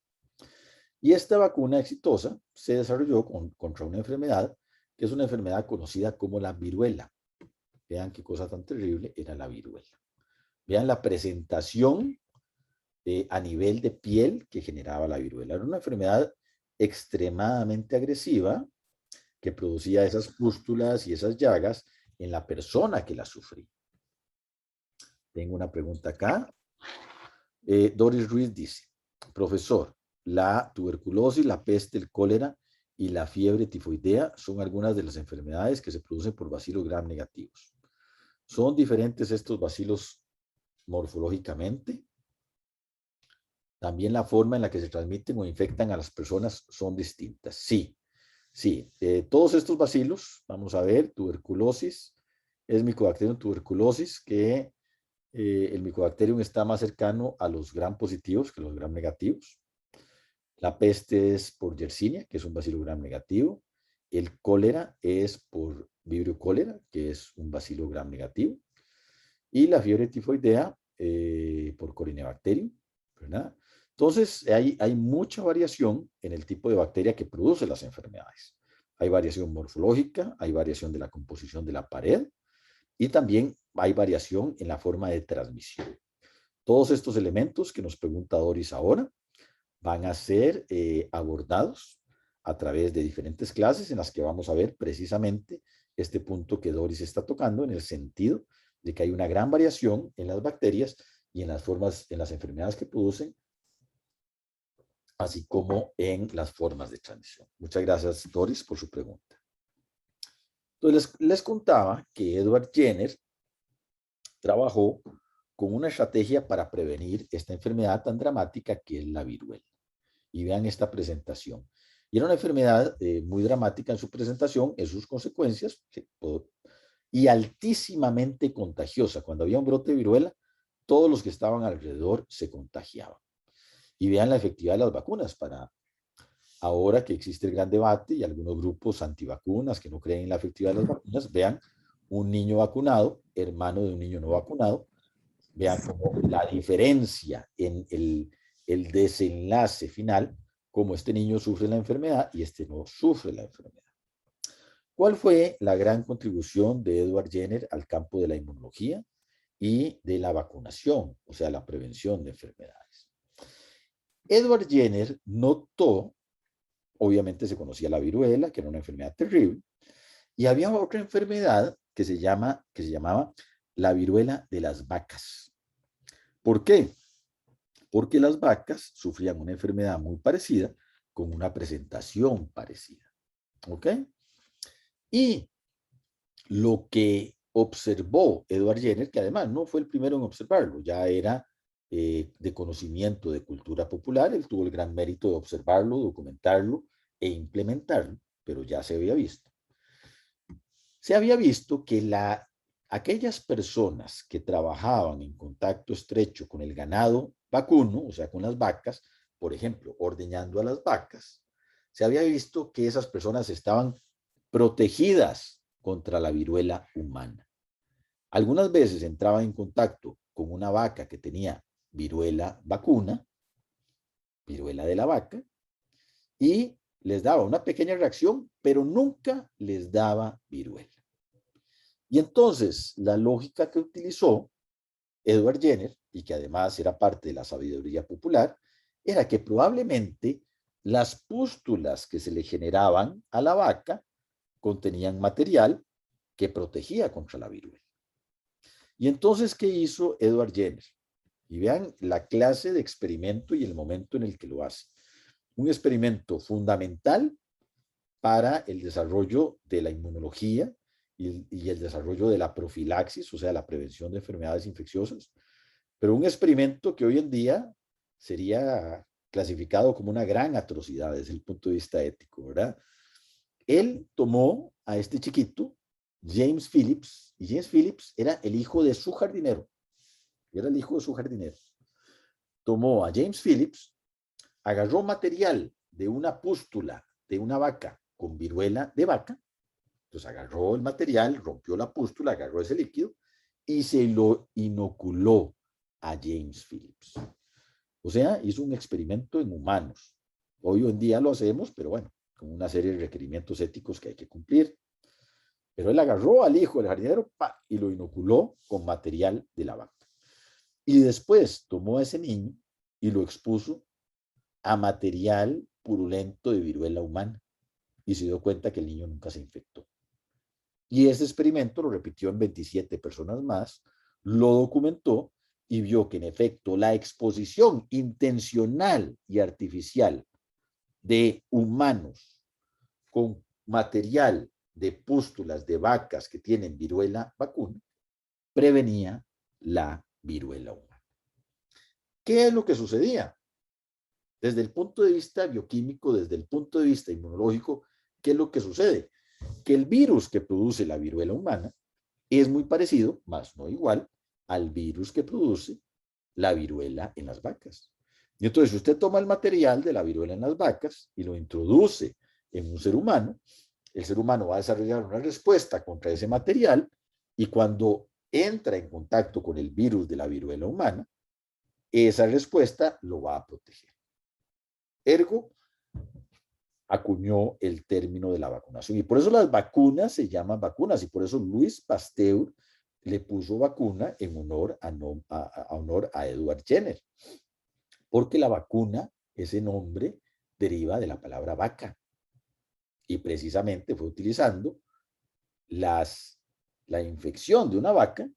Y esta vacuna exitosa se desarrolló contra una enfermedad que es una enfermedad conocida como la viruela. Vean qué cosa tan terrible era la viruela. Vean la presentación a nivel de piel que generaba la viruela. Era una enfermedad extremadamente agresiva que producía esas pústulas y esas llagas en la persona que la sufría. Tengo una pregunta acá. Doris Ruiz dice, profesor, la tuberculosis, la peste, el cólera y la fiebre tifoidea son algunas de las enfermedades que se producen por bacilos gram negativos. ¿Son diferentes estos bacilos morfológicamente? También la forma en la que se transmiten o infectan a las personas son distintas. Sí, sí. Todos estos bacilos, vamos a ver, tuberculosis, es Mycobacterium tuberculosis, que el Mycobacterium está más cercano a los gram positivos que los gram negativos. La peste es por Yersinia, que es un bacilo gram negativo. El cólera es por Vibrio cólera, que es un bacilo gram negativo. Y la fiebre tifoidea por Corynebacterium, ¿verdad? Entonces, hay mucha variación en el tipo de bacteria que produce las enfermedades. Hay variación morfológica, hay variación de la composición de la pared y también hay variación en la forma de transmisión. Todos estos elementos que nos pregunta Doris ahora van a ser abordados a través de diferentes clases en las que vamos a ver precisamente este punto que Doris está tocando en el sentido de que hay una gran variación en las bacterias y en las formas, en las enfermedades que producen, así como en las formas de transmisión. Muchas gracias, Doris, por su pregunta. Entonces, les contaba que Edward Jenner trabajó con una estrategia para prevenir esta enfermedad tan dramática que es la viruela. Y vean esta presentación. Y era una enfermedad muy dramática en su presentación, en sus consecuencias, y altísimamente contagiosa. Cuando había un brote de viruela, todos los que estaban alrededor se contagiaban. Y vean la efectividad de las vacunas para ahora que existe el gran debate y algunos grupos antivacunas que no creen en la efectividad de las vacunas, vean un niño vacunado, hermano de un niño no vacunado, vean como la diferencia en el desenlace final cómo este niño sufre la enfermedad y este no sufre la enfermedad. ¿Cuál fue la gran contribución de Edward Jenner al campo de la inmunología y de la vacunación, o sea, la prevención de enfermedades? Edward Jenner notó, obviamente se conocía la viruela, que era una enfermedad terrible, y había otra enfermedad que se llamaba la viruela de las vacas. ¿Por qué? Porque las vacas sufrían una enfermedad muy parecida, con una presentación parecida. ¿Ok? Y lo que observó Edward Jenner, que además no fue el primero en observarlo, ya era de conocimiento de cultura popular, él tuvo el gran mérito de observarlo, documentarlo e implementarlo, pero ya se había visto. Se había visto que aquellas personas que trabajaban en contacto estrecho con el ganado vacuno, o sea, con las vacas, por ejemplo, ordeñando a las vacas, se había visto que esas personas estaban protegidas contra la viruela humana. Algunas veces entraban en contacto con una vaca que tenía viruela vacuna, viruela de la vaca, y les daba una pequeña reacción, pero nunca les daba viruela. Y entonces la lógica que utilizó Edward Jenner, y que además era parte de la sabiduría popular, era que probablemente las pústulas que se le generaban a la vaca contenían material que protegía contra la viruela. Y entonces, ¿qué hizo Edward Jenner? Y vean la clase de experimento y el momento en el que lo hace. Un experimento fundamental para el desarrollo de la inmunología y el desarrollo de la profilaxis, o sea, la prevención de enfermedades infecciosas, pero un experimento que hoy en día sería clasificado como una gran atrocidad desde el punto de vista ético, ¿verdad? Él tomó a este chiquito, James Phillips, y James Phillips era el hijo de su jardinero, era el hijo de su jardinero. Tomó a James Phillips, agarró material de una pústula de una vaca con viruela de vaca, entonces agarró el material, rompió la pústula, agarró ese líquido y se lo inoculó a James Phillips. O sea, hizo un experimento en humanos. Hoy en día lo hacemos, pero bueno, con una serie de requerimientos éticos que hay que cumplir. Pero él agarró al hijo del jardinero y lo inoculó con material de la vaca. Y después tomó a ese niño y lo expuso a material purulento de viruela humana. Y se dio cuenta que el niño nunca se infectó. Y ese experimento lo repitió en 27 personas más, lo documentó y vio que en efecto la exposición intencional y artificial de humanos con material de pústulas de vacas que tienen viruela vacuna prevenía la viruela humana. ¿Qué es lo que sucedía? Desde el punto de vista bioquímico, desde el punto de vista inmunológico, ¿qué es lo que sucede? Que el virus que produce la viruela humana es muy parecido, más no igual, al virus que produce la viruela en las vacas. Y entonces, si usted toma el material de la viruela en las vacas y lo introduce en un ser humano, el ser humano va a desarrollar una respuesta contra ese material y cuando entra en contacto con el virus de la viruela humana, esa respuesta lo va a proteger. Ergo, acuñó el término de la vacunación. Y por eso las vacunas se llaman vacunas y por eso Louis Pasteur le puso vacuna en honor a Edward Jenner. Porque la vacuna, ese nombre, deriva de la palabra vaca. Y precisamente fue utilizando la infección de una vaca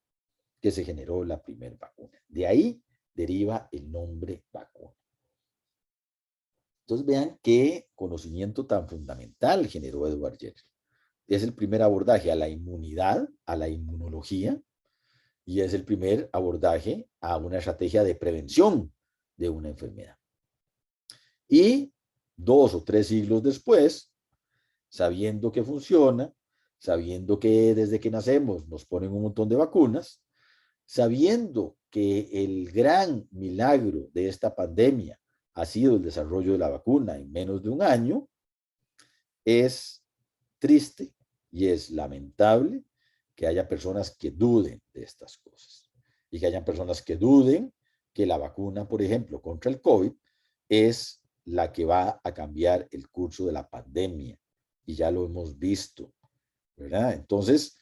que se generó la primera vacuna. De ahí deriva el nombre vacuna. Entonces vean qué conocimiento tan fundamental generó Edward Jenner. Es el primer abordaje a la inmunidad, a la inmunología, y es el primer abordaje a una estrategia de prevención de una enfermedad. Y 2 o 3 siglos después, sabiendo que funciona, sabiendo que desde que nacemos nos ponen un montón de vacunas, sabiendo que el gran milagro de esta pandemia ha sido el desarrollo de la vacuna en menos de un año, es triste y es lamentable que haya personas que duden de estas cosas y que hayan personas que duden que la vacuna, por ejemplo, contra el COVID es la que va a cambiar el curso de la pandemia. Y ya lo hemos visto, ¿verdad? Entonces,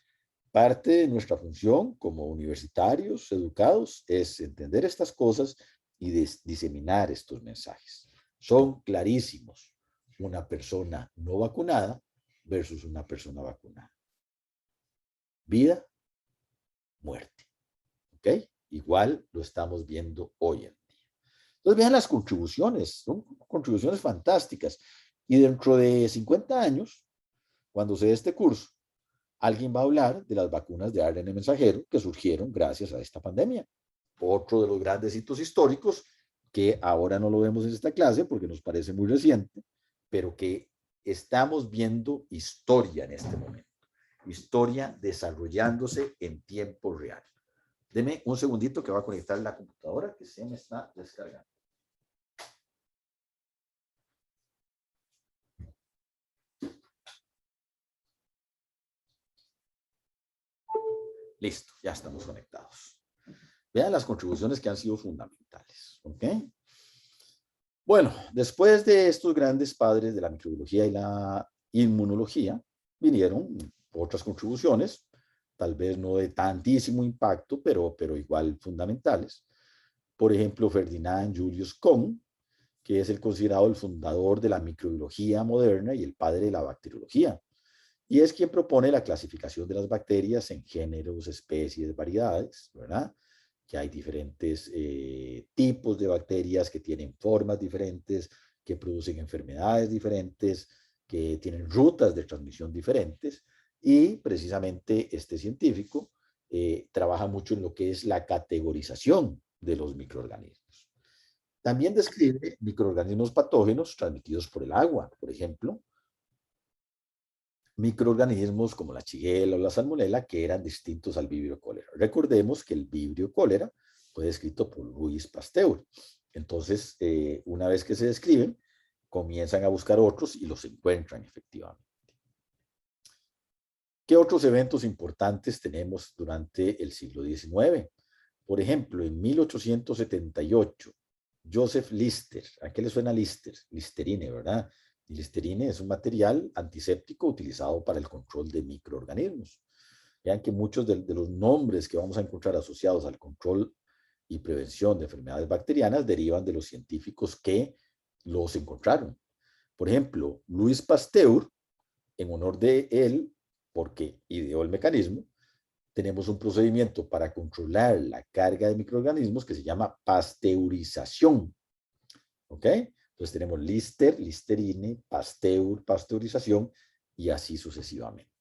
parte de nuestra función como universitarios educados es entender estas cosas y diseminar estos mensajes. Son clarísimos. Una persona no vacunada versus una persona vacunada. Vida, muerte. ¿Ok? Igual lo estamos viendo hoy en día. Entonces vean las contribuciones, son contribuciones fantásticas. Y dentro de 50 años, cuando se dé este curso, alguien va a hablar de las vacunas de ARN mensajero que surgieron gracias a esta pandemia. Otro de los grandes hitos históricos que ahora no lo vemos en esta clase porque nos parece muy reciente, pero que estamos viendo historia en este momento. Historia desarrollándose en tiempo real. Deme un segundito que va a conectar la computadora que se me está descargando. Listo, ya estamos conectados. Vean las contribuciones que han sido fundamentales. ¿Ok? Bueno, después de estos grandes padres de la microbiología y la inmunología, vinieron otras contribuciones, tal vez no de tantísimo impacto, pero igual fundamentales. Por ejemplo, Ferdinand Julius Kohn, que es el considerado el fundador de la microbiología moderna y el padre de la bacteriología. Y es quien propone la clasificación de las bacterias en géneros, especies, variedades, ¿verdad? Que hay diferentes tipos de bacterias que tienen formas diferentes, que producen enfermedades diferentes, que tienen rutas de transmisión diferentes. Y precisamente este científico trabaja mucho en lo que es la categorización de los microorganismos. También describe microorganismos patógenos transmitidos por el agua, por ejemplo, microorganismos como la shigella o la salmonela que eran distintos al vibrio cólera. Recordemos que el vibrio cólera fue descrito por Louis Pasteur. Entonces, una vez que se describen, comienzan a buscar otros y los encuentran efectivamente. ¿Qué otros eventos importantes tenemos durante el siglo XIX? Por ejemplo, en 1878, Joseph Lister. ¿A qué le suena Lister? Listerine, ¿verdad? Y Listerine es un material antiséptico utilizado para el control de microorganismos. Vean que muchos de los nombres que vamos a encontrar asociados al control y prevención de enfermedades bacterianas derivan de los científicos que los encontraron. Por ejemplo, Louis Pasteur, en honor de él, porque ideó el mecanismo, tenemos un procedimiento para controlar la carga de microorganismos que se llama pasteurización. ¿Ok? Entonces tenemos Lister, Listerine, Pasteur, pasteurización y así sucesivamente.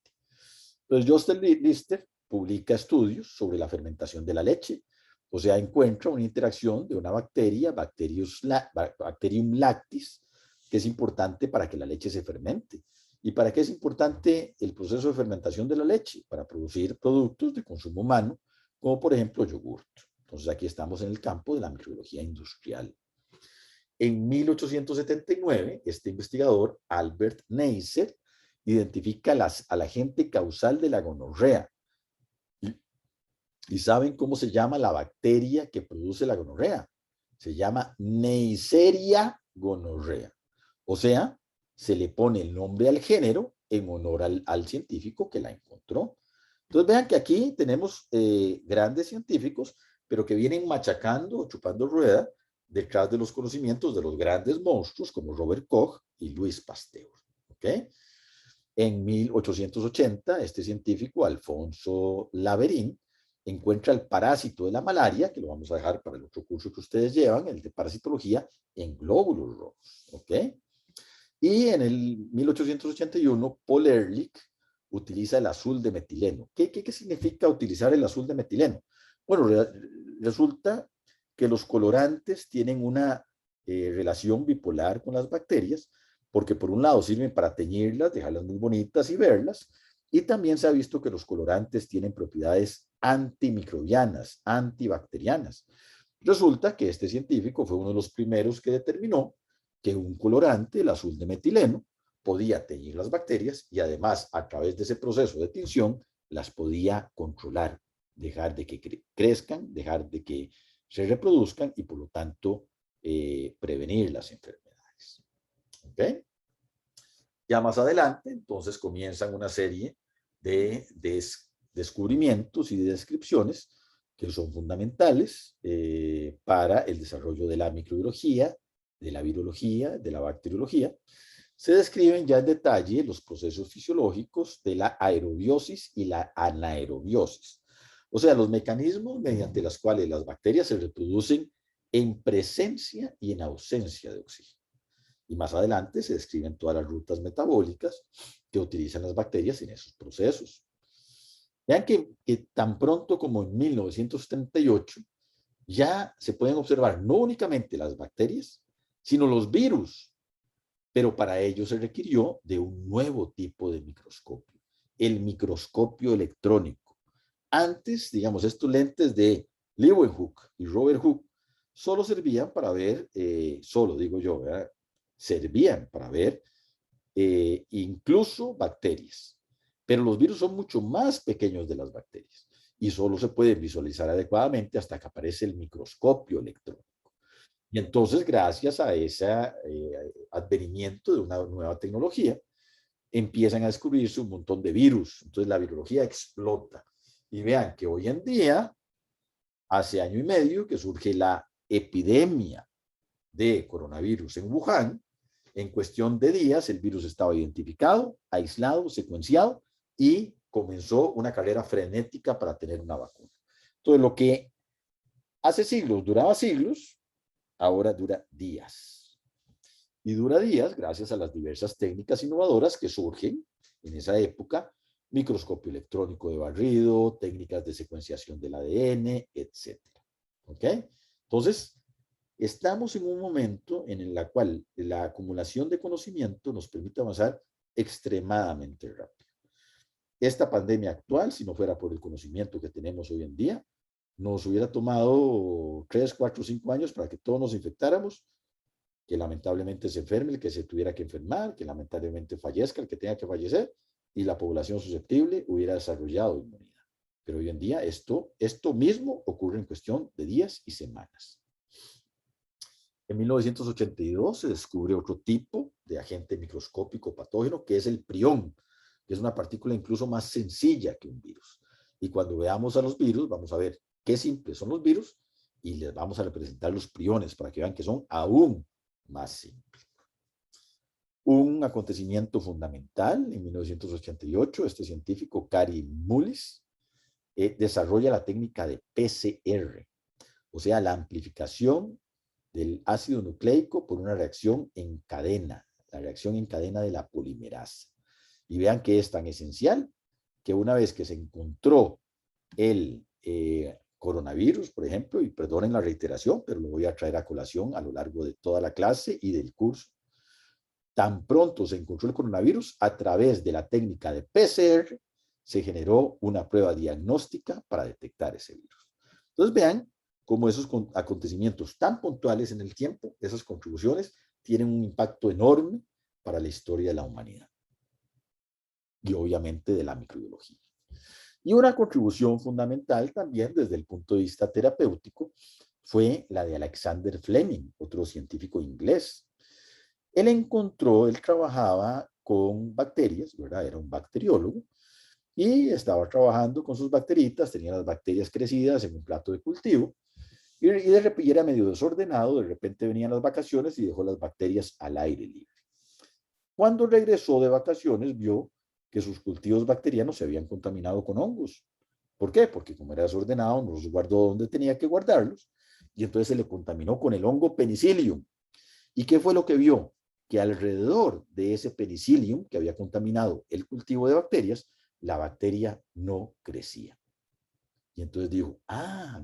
Entonces Joseph Lister publica estudios sobre la fermentación de la leche, o sea, encuentra una interacción de una bacteria, Bacterium lactis, que es importante para que la leche se fermente. ¿Y para qué es importante el proceso de fermentación de la leche? Para producir productos de consumo humano, como por ejemplo yogurt. Entonces aquí estamos en el campo de la microbiología industrial. En 1879, este investigador, Albert Neisser, identifica al agente causal de la gonorrea. ¿Y saben cómo se llama la bacteria que produce la gonorrea? Se llama Neisseria gonorrea. O sea, se le pone el nombre al género en honor al científico que la encontró. Entonces vean que aquí tenemos grandes científicos, pero que vienen machacando, chupando rueda, detrás de los conocimientos de los grandes monstruos como Robert Koch y Louis Pasteur. ¿Ok? En 1880, este científico, Alfonso Laverín, encuentra el parásito de la malaria, que lo vamos a dejar para el otro curso que ustedes llevan, el de parasitología, en glóbulos rojos. ¿Ok? Y en el 1881, Paul Ehrlich utiliza el azul de metileno. ¿Qué significa utilizar el azul de metileno? Bueno, resulta que los colorantes tienen una relación bipolar con las bacterias, porque por un lado sirven para teñirlas, dejarlas muy bonitas y verlas, y también se ha visto que los colorantes tienen propiedades antimicrobianas, antibacterianas. Resulta que este científico fue uno de los primeros que determinó que un colorante, el azul de metileno, podía teñir las bacterias y además a través de ese proceso de tinción las podía controlar, dejar de que crezcan, dejar de que se reproduzcan y por lo tanto prevenir las enfermedades. ¿Ok? Ya más adelante, entonces comienzan una serie de descubrimientos y de descripciones que son fundamentales para el desarrollo de la microbiología, de la virología, de la bacteriología. Se describen ya en detalle los procesos fisiológicos de la aerobiosis y la anaerobiosis. O sea, los mecanismos mediante los cuales las bacterias se reproducen en presencia y en ausencia de oxígeno. Y más adelante se describen todas las rutas metabólicas que utilizan las bacterias en esos procesos. Vean que tan pronto como en 1938 ya se pueden observar no únicamente las bacterias, sino los virus, pero para ello se requirió de un nuevo tipo de microscopio, el microscopio electrónico. Antes, digamos, estos lentes de Leeuwenhoek y Robert Hooke solo servían para ver, solo digo yo, ¿verdad? Servían para ver incluso bacterias. Pero los virus son mucho más pequeños de las bacterias y solo se pueden visualizar adecuadamente hasta que aparece el microscopio electrónico. Y entonces, gracias a ese advenimiento de una nueva tecnología, empiezan a descubrirse un montón de virus. Entonces, la virología explota. Y vean que hoy en día, hace año y medio, que surge la epidemia de coronavirus en Wuhan. En cuestión de días, el virus estaba identificado, aislado, secuenciado y comenzó una carrera frenética para tener una vacuna. Entonces, lo que hace siglos duraba siglos, ahora dura días. Y dura días gracias a las diversas técnicas innovadoras que surgen en esa época, microscopio electrónico de barrido, técnicas de secuenciación del ADN, etc. ¿Ok? Entonces, estamos en un momento en el cual la acumulación de conocimiento nos permite avanzar extremadamente rápido. Esta pandemia actual, si no fuera por el conocimiento que tenemos hoy en día, nos hubiera tomado 3, 4, 5 años para que todos nos infectáramos, que lamentablemente se enferme el que se tuviera que enfermar, que lamentablemente fallezca el que tenga que fallecer, y la población susceptible hubiera desarrollado inmunidad. Pero hoy en día esto mismo ocurre en cuestión de días y semanas. En 1982 se descubre otro tipo de agente microscópico patógeno que es el prión, que es una partícula incluso más sencilla que un virus. Y cuando veamos a los virus, vamos a ver qué simples son los virus y les vamos a representar los priones para que vean que son aún más simples. Un acontecimiento fundamental en 1988, este científico, Kary Mullis, desarrolla la técnica de PCR, o sea, la amplificación del ácido nucleico por una reacción en cadena, la reacción en cadena de la polimerasa. Y vean que es tan esencial que una vez que se encontró el coronavirus, por ejemplo, y perdonen la reiteración, pero lo voy a traer a colación a lo largo de toda la clase y del curso, tan pronto se encontró el coronavirus, a través de la técnica de PCR, se generó una prueba diagnóstica para detectar ese virus. Entonces vean cómo esos acontecimientos tan puntuales en el tiempo, esas contribuciones, tienen un impacto enorme para la historia de la humanidad y obviamente de la microbiología. Y una contribución fundamental también desde el punto de vista terapéutico fue la de Alexander Fleming, otro científico inglés. Él trabajaba con bacterias, ¿verdad? Era un bacteriólogo y estaba trabajando con sus bacteritas, tenía las bacterias crecidas en un plato de cultivo y de repente era medio desordenado, de repente venían las vacaciones y dejó las bacterias al aire libre. Cuando regresó de vacaciones vio que sus cultivos bacterianos se habían contaminado con hongos. ¿Por qué? Porque como era desordenado, no los guardó donde tenía que guardarlos y entonces se le contaminó con el hongo Penicillium. ¿Y qué fue lo que vio? Que alrededor de ese Penicillium que había contaminado el cultivo de bacterias, la bacteria no crecía. Y entonces dijo,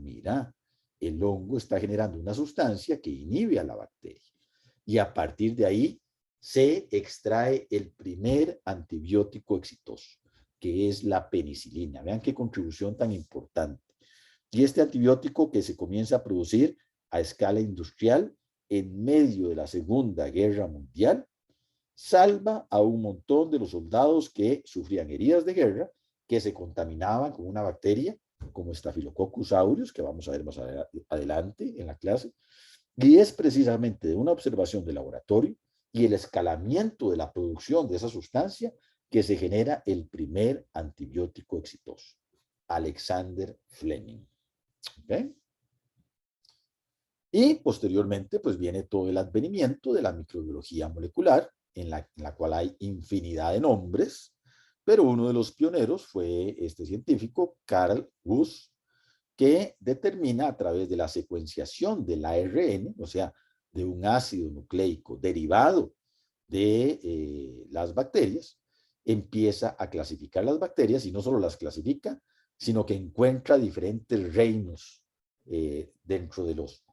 mira, el hongo está generando una sustancia que inhibe a la bacteria. Y a partir de ahí se extrae el primer antibiótico exitoso, que es la penicilina. Vean qué contribución tan importante. Y este antibiótico que se comienza a producir a escala industrial en medio de la Segunda Guerra Mundial, salva a un montón de los soldados que sufrían heridas de guerra, que se contaminaban con una bacteria como Staphylococcus aureus, que vamos a ver más adelante en la clase, y es precisamente de una observación de laboratorio y el escalamiento de la producción de esa sustancia que se genera el primer antibiótico exitoso. Alexander Fleming. ¿Okay? Y posteriormente, pues viene todo el advenimiento de la microbiología molecular, en la cual hay infinidad de nombres, pero uno de los pioneros fue este científico, Carl Woese, que determina a través de la secuenciación del ARN, o sea, de un ácido nucleico derivado de las bacterias, empieza a clasificar las bacterias y no solo las clasifica, sino que encuentra diferentes reinos dentro de los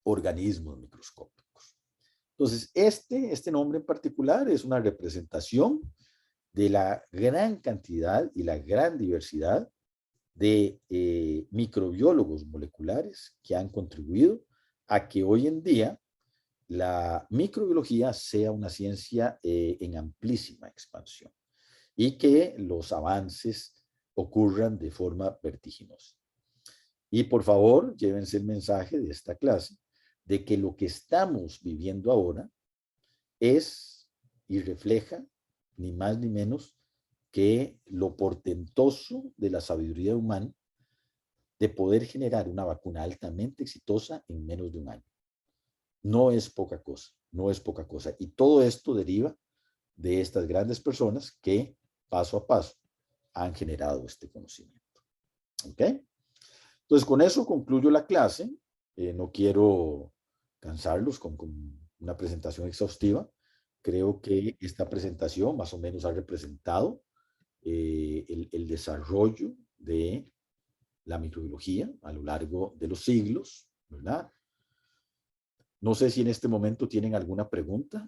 organismos microscópicos. Entonces, este nombre en particular es una representación de la gran cantidad y la gran diversidad de microbiólogos moleculares que han contribuido a que hoy en día la microbiología sea una ciencia en amplísima expansión y que los avances ocurran de forma vertiginosa. Y por favor, llévense el mensaje de esta clase de que lo que estamos viviendo ahora es y refleja ni más ni menos que lo portentoso de la sabiduría humana de poder generar una vacuna altamente exitosa en menos de un año. No es poca cosa, no es poca cosa. Y todo esto deriva de estas grandes personas que paso a paso han generado este conocimiento. ¿Ok? Entonces, con eso concluyo la clase. No quiero cansarlos con una presentación exhaustiva. Creo que esta presentación más o menos ha representado el desarrollo de la microbiología a lo largo de los siglos, ¿verdad? No sé si en este momento tienen alguna pregunta.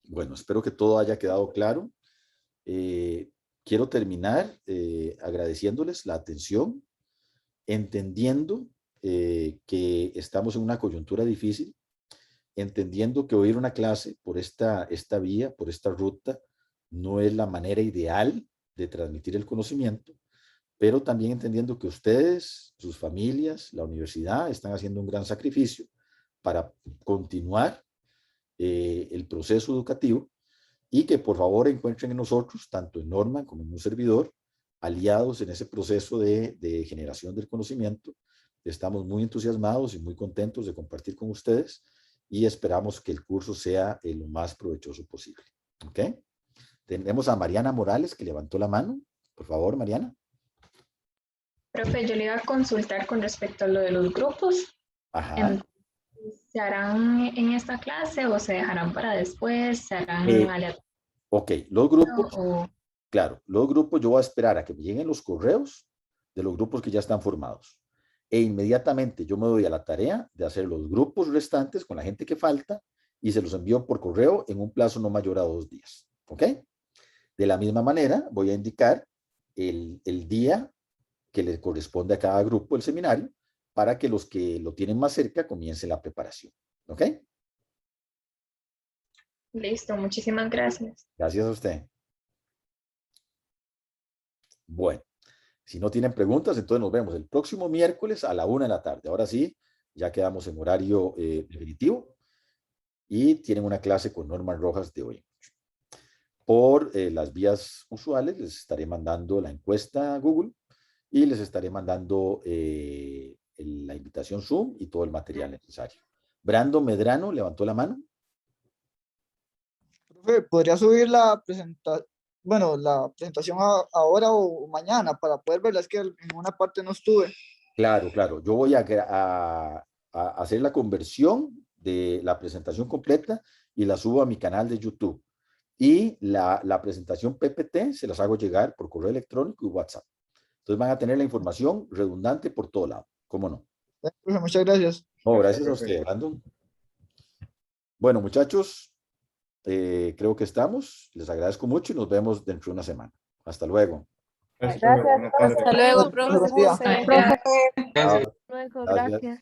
Bueno, espero que todo haya quedado claro. Quiero terminar agradeciéndoles la atención, entendiendo que estamos en una coyuntura difícil, entendiendo que oír una clase por esta vía, por esta ruta, no es la manera ideal de transmitir el conocimiento, pero también entendiendo que ustedes, sus familias, la universidad, están haciendo un gran sacrificio para continuar el proceso educativo y que por favor encuentren en nosotros, tanto en Norma como en un servidor, aliados en ese proceso de generación del conocimiento. Estamos muy entusiasmados y muy contentos de compartir con ustedes y esperamos que el curso sea lo más provechoso posible. ¿Ok? Tenemos a Mariana Morales que levantó la mano. Por favor, Mariana. Profe, yo le iba a consultar con respecto a lo de los grupos. Ajá. ¿Se harán en esta clase o se dejarán para después? ¿Se harán aleatoriamente? Ok, los grupos, O... claro, los grupos yo voy a esperar a que me lleguen los correos de los grupos que ya están formados. E inmediatamente yo me doy a la tarea de hacer los grupos restantes con la gente que falta y se los envío por correo en un plazo no mayor a 2 días. ¿Ok? De la misma manera, voy a indicar el día que le corresponde a cada grupo el seminario para que los que lo tienen más cerca comiencen la preparación. ¿Ok? Listo, muchísimas gracias. Gracias a usted. Bueno, si no tienen preguntas, entonces nos vemos el próximo miércoles a la 1 de la tarde. Ahora sí, ya quedamos en horario definitivo y tienen una clase con Norman Rojas de hoy. Por las vías usuales les estaré mandando la encuesta a Google y les estaré mandando la invitación Zoom y todo el material necesario. Brando Medrano levantó la mano. Profe, ¿podría subir la presentación ahora o mañana para poder verla? Es que en una parte no estuve. Claro, claro. Yo voy a hacer la conversión de la presentación completa y la subo a mi canal de YouTube. Y la presentación PPT se las hago llegar por correo electrónico y WhatsApp. Entonces van a tener la información redundante por todo lado. ¿Cómo no? Profe, muchas gracias. No, gracias a usted, Brandon. Bueno, muchachos, creo que estamos. Les agradezco mucho y nos vemos dentro de una semana. Hasta luego. Gracias. Hasta luego, profe. Buenos días. Gracias. Hasta luego, gracias.